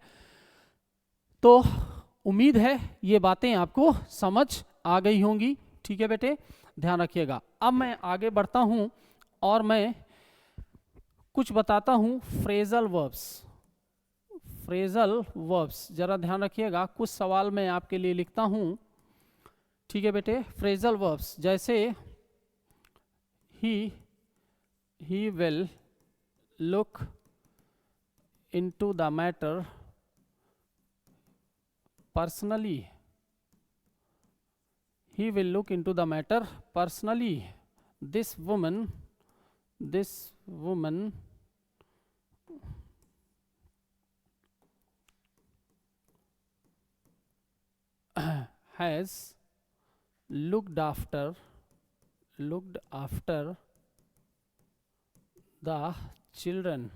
तो उम्मीद है ये बातें आपको समझ आ गई होंगी, ठीक है बेटे, ध्यान रखिएगा। अब मैं आगे बढ़ता हूं और मैं कुछ बताता हूं फ्रेजल वर्ब्स। फ्रेजल वर्ब्स, जरा ध्यान रखिएगा, कुछ सवाल मैं आपके लिए लिखता हूं, ठीक है बेटे। फ्रेजल वर्ब्स जैसे he will look into the matter personally. He will look into the matter personally. This woman has looked after the children,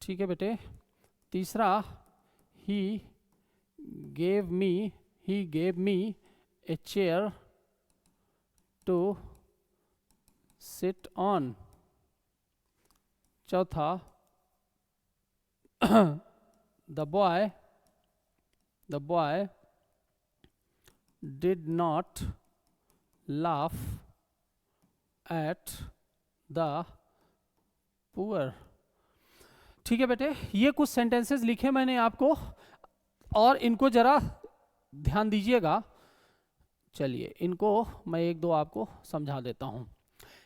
ठीक है बेटे। तीसरा, he gave me a chair to sit on। चौथा, the boy did not laugh at the poor, ठीक है बेटे। ये कुछ सेंटेंसेस लिखे मैंने आपको, और इनको जरा ध्यान दीजिएगा। चलिए इनको मैं एक दो आपको समझा देता हूं।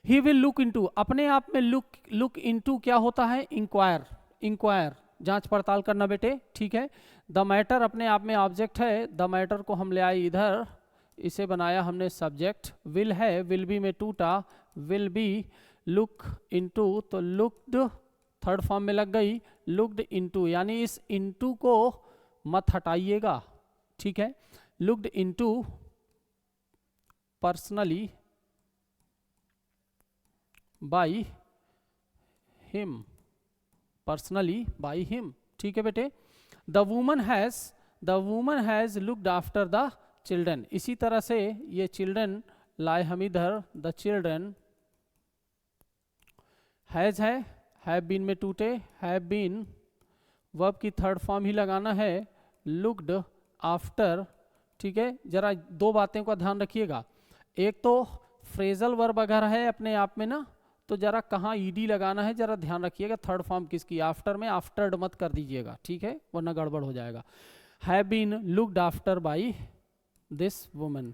ही विल लुक इनटू, अपने आप में लुक इनटू क्या होता है, इंक्वायर, जांच पड़ताल करना बेटे, ठीक है। द मैटर अपने आप में ऑब्जेक्ट है, द मैटर को हम ले आए इधर, इसे बनाया हमने सब्जेक्ट। विल है, विल बी में टूटा, विल बी, लुक इनटू, तो लुक्ड थर्ड फॉर्म में लग गई, लुक्ड इनटू, यानी इस इनटू को मत हटाइएगा, ठीक है। Looked into personally by him, personally by him. ठीक है बेटे। The woman has looked after the children, इसी तरह से ये चिल्ड्रन लाए हम इधर, द चिल्ड्रन हैज है, हैव बीन में टूटे, हैव बीन वर्ब की थर्ड फॉर्म ही लगाना है, लुक्ड आफ्टर। ठीक है, जरा दो बातें का ध्यान रखिएगा, एक तो फ्रेजल वर्ब अगर है अपने आप में ना, तो जरा कहाँ ईडी लगाना है जरा ध्यान रखिएगा, थर्ड फॉर्म किसकी, आफ्टर में आफ्टर्ड मत कर दीजिएगा, ठीक है, वरना गड़बड़ हो जाएगा। Have been looked after by this woman.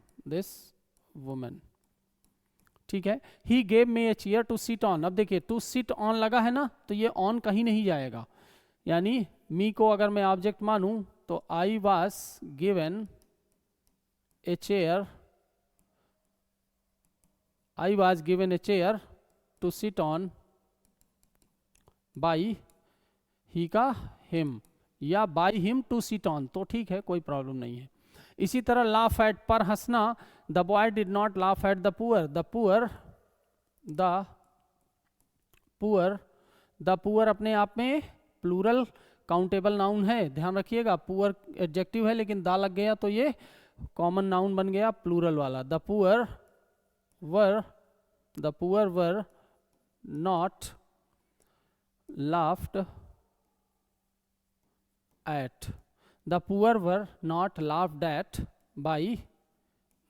ठीक है। He gave me a chair to sit on, अब देखिए टू सिट ऑन लगा है ना, तो ये ऑन कहीं नहीं जाएगा, यानी मी को अगर मैं ऑब्जेक्ट मानूं तो I was given a chair, I was given a chair to sit on by he का हिम, या by him to sit on, तो ठीक है, कोई प्रॉब्लम नहीं है। इसी तरह लाफ एट, पर हंसना, the boy did not laugh at the poor, the poor अपने आप में प्लूरल काउंटेबल नाउन है, ध्यान रखिएगा, पुअर एडजेक्टिव है लेकिन दा लग गया तो ये कॉमन नाउन बन गया प्लूरल वाला। The poor were not laughed at, the poor were not laughed at by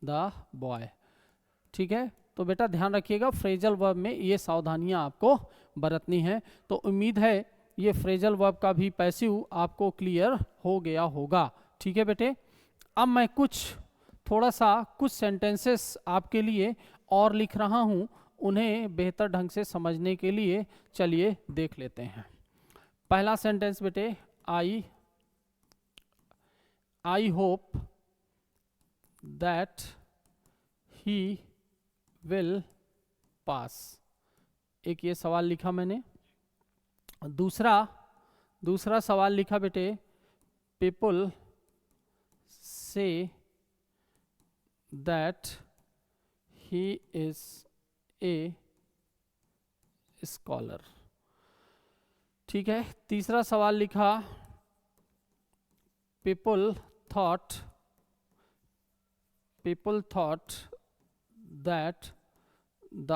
the boy। ठीक है, तो बेटा ध्यान रखिएगा फ्रेजल वर्ब में ये सावधानियां आपको बरतनी है। तो उम्मीद है ये फ्रेजल वर्ब का भी पैसिव आपको क्लियर हो गया होगा। ठीक है बेटे, अब मैं कुछ सेंटेंसेस आपके लिए और लिख रहा हूं, उन्हें बेहतर ढंग से समझने के लिए चलिए देख लेते हैं। पहला सेंटेंस बेटे, I hope that he will pass, एक ये सवाल लिखा मैंने। दूसरा सवाल लिखा बेटे, people say that he is a scholar. ठीक है, तीसरा सवाल लिखा, people thought that the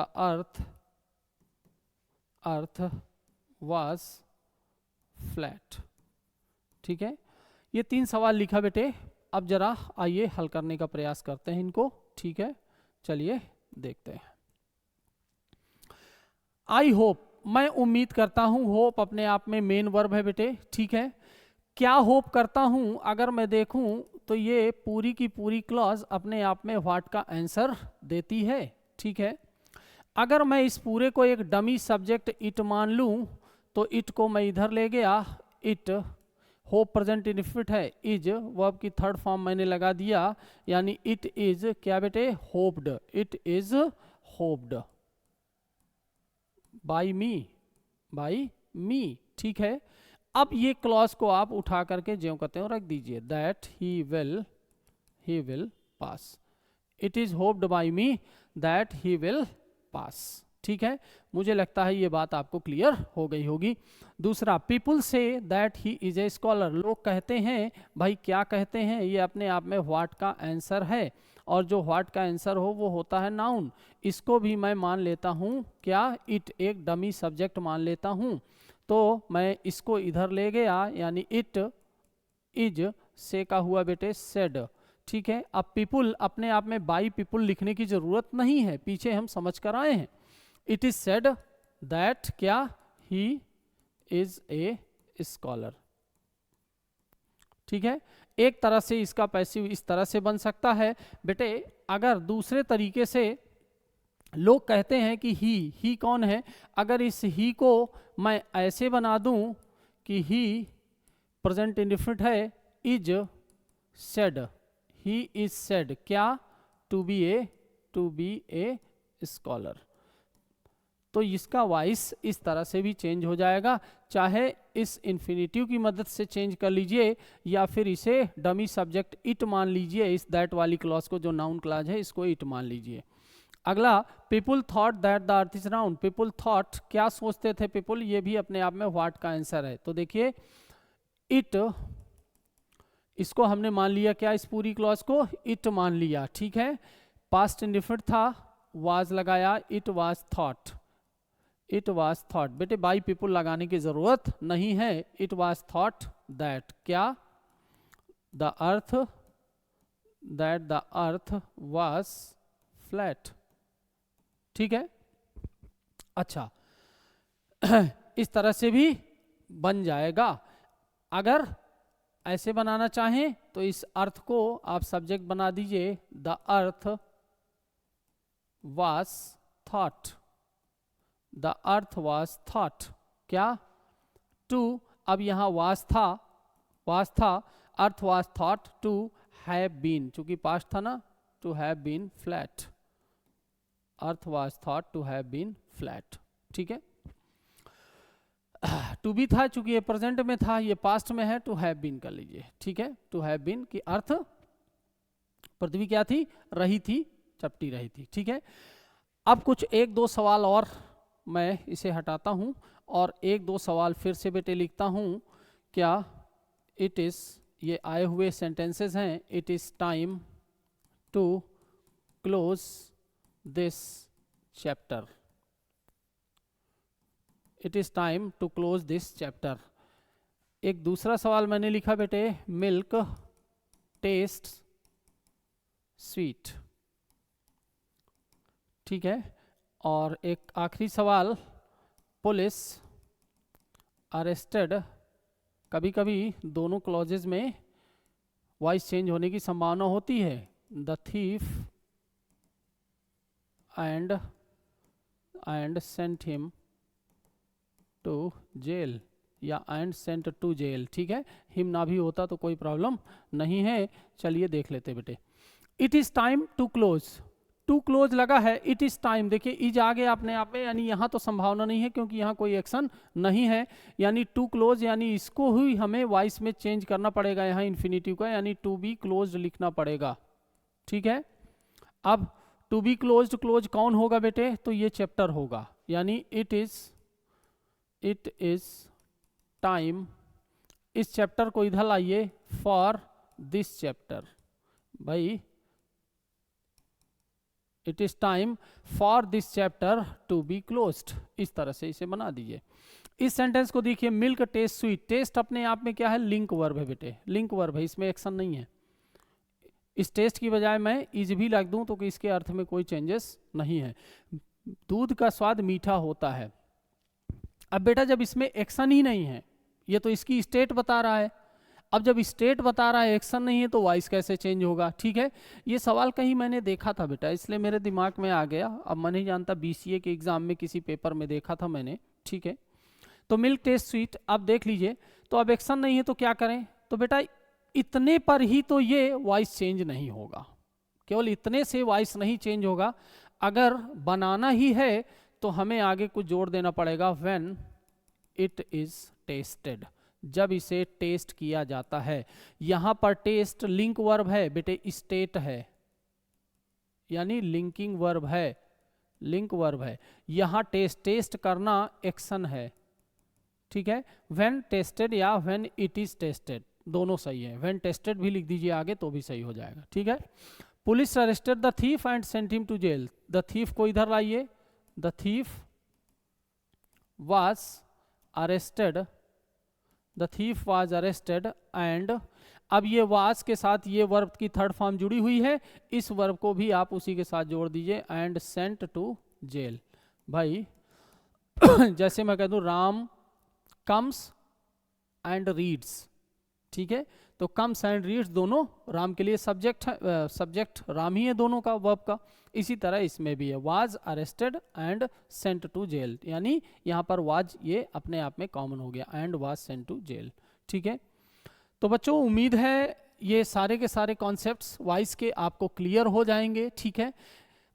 earth was flat. ठीक है, ये 3 सवाल लिखा बेटे। अब जरा आइए हल करने का प्रयास करते हैं इनको। ठीक है, चलिए देखते हैं। आई होप, मैं उम्मीद करता हूं, होप अपने आप में मेन वर्ब है बेटे। ठीक है, क्या होप करता हूं, अगर मैं देखूं तो ये पूरी की पूरी क्लॉज अपने आप में व्हाट का आंसर देती है। ठीक है, अगर मैं इस पूरे को एक डमी सब्जेक्ट इट मान लूं तो इट को मैं इधर ले गया, इट होप प्रेजेंट इंडेफिनिट है, इज वर्ब की थर्ड फॉर्म मैंने लगा दिया, यानी इट इज क्या बेटे, hoped, it is hoped by me. ठीक है, अब ये क्लॉज को आप उठा करके ज्यों कहते हो रख दीजिए, that he will pass, it is hoped by me that he will pass. ठीक है, मुझे लगता है ये बात आपको क्लियर हो गई होगी। दूसरा, people say that he is a scholar, लोग कहते हैं, भाई क्या कहते हैं, ये अपने आप में व्हाट का आंसर है, और जो व्हाट का आंसर हो वो होता है नाउन। इसको भी मैं मान लेता हूं क्या, इट एक डमी सब्जेक्ट मान लेता हूं, तो मैं इसको इधर ले गया, यानी इट इज से का हुआ बेटे सेड। ठीक है, अब पीपुल अपने आप में बाई पीपुल लिखने की जरूरत नहीं है, पीछे हम समझ कर आए हैं। इट इज सेड दैट क्या, ही इज ए स्कॉलर। ठीक है, एक तरह से इसका पैसिव इस तरह से बन सकता है बेटे। अगर दूसरे तरीके से लोग कहते हैं कि ही कौन है, अगर इस ही को मैं ऐसे बना दूं कि ही प्रेजेंट इंडेफिनिट है, is said, he is said क्या, टू बी ए स्कॉलर, तो इसका वॉइस इस तरह से भी चेंज हो जाएगा, चाहे इस इन्फिनिटिव की मदद से चेंज कर लीजिए या फिर इसे डमी सब्जेक्ट इट मान लीजिए, इस दैट वाली क्लॉज को जो नाउन क्लॉज है इसको इट मान लीजिए। अगला, people thought that the earth is round. People thought, क्या सोचते थे पीपुल, ये भी अपने आप में व्हाट का आंसर है। तो देखिए इट, इसको हमने मान लिया क्या, इस पूरी क्लॉज को इट मान लिया, ठीक है। पास्ट इंडिफिनिट था, वाज लगाया, it was thought, it was thought. बेटे बाई पीपुल लगाने की जरूरत नहीं है, इट वाज थॉट दैट क्या, the earth, that the earth was flat, ठीक है। अच्छा इस तरह से भी बन जाएगा। अगर ऐसे बनाना चाहें तो इस अर्थ को आप सब्जेक्ट बना दीजिए, the earth was thought, the earth was thought क्या, टू, अब यहां वाज था, earth was thought to have been, चूंकि पास्ट था ना, to have been flat, earth was thought to have been flat, ठीक है। टू बी था, चूंकि ये प्रेजेंट में था, ये पास्ट में है, टू हैव बीन कर लीजिए, ठीक है। टू हैव बीन की अर्थ, पृथ्वी क्या थी, रही थी, चपटी रही थी, ठीक है। अब कुछ एक दो सवाल और मैं इसे हटाता हूं और एक दो सवाल फिर से बेटे लिखता हूं। क्या, इट इज, ये आए हुए सेंटेंसेस हैं, it is time to close this chapter, it is time to close this chapter. एक दूसरा सवाल मैंने लिखा बेटे, मिल्क टेस्ट स्वीट, ठीक है। और एक आखिरी सवाल, पुलिस अरेस्टेड, कभी कभी दोनों क्लॉजेज में वॉइस चेंज होने की संभावना होती है, the thief and sent him to jail, या एंड सेंट टू जेल, ठीक है। हिम ना भी होता तो कोई प्रॉब्लम नहीं है। चलिए देख लेते बेटे, it is time to close, to close लगा है, इट इज टाइम, देखिए इज आ गया अपने आप में, यानी यहां तो संभावना नहीं है क्योंकि यहां कोई एक्शन नहीं है, यानी टू क्लोज, यानी इसको ही हमें वॉइस में चेंज करना पड़ेगा यहाँ इन्फिनिटिव का, यानी टू बी क्लोज लिखना पड़ेगा, ठीक है। अब टू बी क्लोज, क्लोज कौन होगा बेटे, तो ये चैप्टर होगा, यानी इट इज टाइम, इस चैप्टर को इधर लाइए, फॉर दिस चैप्टर, भाई it is time for this chapter to be closed, इस तरह से इसे बना दीजिए। इस सेंटेंस को देखिए, मिल्क टेस्ट स्वीट, टेस्ट अपने आप में क्या है, लिंक वर्ब है बेटे, लिंक वर्ब है, इसमें एक्शन नहीं है। इस टेस्ट की बजाय मैं इज भी लग दूं तो कि इसके अर्थ में कोई चेंजेस नहीं है। दूध का स्वाद मीठा होता है, अब बेटा जब इसमें एक्शन ही नहीं है, ये तो इसकी स्टेट बता रहा है, अब जब स्टेट बता रहा है एक्शन नहीं है तो वॉइस कैसे चेंज होगा, ठीक है। ये सवाल कहीं मैंने देखा था बेटा, इसलिए मेरे दिमाग में आ गया, अब मैं नहीं जानता BCA के एग्जाम में किसी पेपर में देखा था मैंने, ठीक है। तो मिल्क टेस्ट स्वीट, अब देख लीजिए, तो अब एक्शन नहीं है तो क्या करें, तो बेटा इतने पर ही तो ये वॉइस चेंज नहीं होगा, केवल इतने से वॉइस नहीं चेंज होगा, अगर बनाना ही है तो हमें आगे कुछ जोड़ देना पड़ेगा, व्हेन इट इज टेस्टेड, जब इसे टेस्ट किया जाता है। यहां पर टेस्ट लिंक वर्ब है बेटे, स्टेट है, यानी लिंकिंग वर्ब है, लिंक वर्ब है। यहां टेस्ट, टेस्ट करना एक्शन है, ठीक है। व्हेन टेस्टेड या व्हेन इट इज टेस्टेड दोनों सही है, व्हेन टेस्टेड भी लिख दीजिए आगे तो भी सही हो जाएगा, ठीक है। Police arrested the thief and sent him to jail, the thief को इधर लाइए, the thief was arrested, the thief was arrested and, अब ये वाज के साथ ये वर्ब की थर्ड फॉर्म जुड़ी हुई है, इस वर्ब को भी आप उसी के साथ जोड़ दीजिए, एंड सेंट टू जेल। भाई जैसे मैं कह दूं राम कम्स एंड रीड्स, ठीक है, तो कम्स एंड रीड्स दोनों राम के लिए सब्जेक्ट है, सब्जेक्ट राम ही है दोनों का, वर्ब का। इसी तरह इसमें भी है, was arrested and sent to jail, यानी यहाँ पर वाज ये अपने आप में कॉमन हो गया, and was sent to jail, ठीक है। तो बच्चों उम्मीद है ये सारे के सारे कॉन्सेप्ट्स वॉइस के आपको क्लियर हो जाएंगे, ठीक है।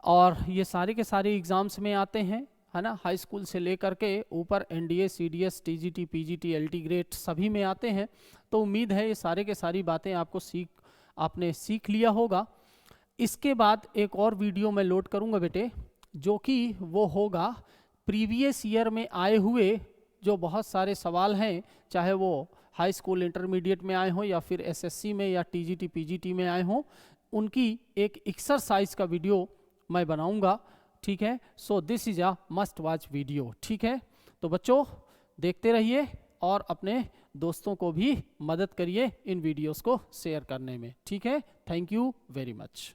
और ये सारे के सारे एग्जाम्स में आते हैं, है ना, हाई स्कूल से लेकर के ऊपर NDA CDS TGT PGT LT grade सभी में आते हैं। तो उम्मीद है ये सारे के सारी बातें आपको आपने सीख लिया होगा। इसके बाद एक और वीडियो मैं लोड करूंगा बेटे, जो कि वो होगा प्रीवियस ईयर में आए हुए जो बहुत सारे सवाल हैं, चाहे वो हाई स्कूल इंटरमीडिएट में आए हों या फिर एसएससी में या टीजीटी पीजीटी में आए हों, उनकी एक एक्सरसाइज का वीडियो मैं बनाऊंगा। ठीक है, so this is a must watch video. ठीक है, तो बच्चों देखते रहिए और अपने दोस्तों को भी मदद करिए इन वीडियोस को शेयर करने में। ठीक है, थैंक यू वेरी मच।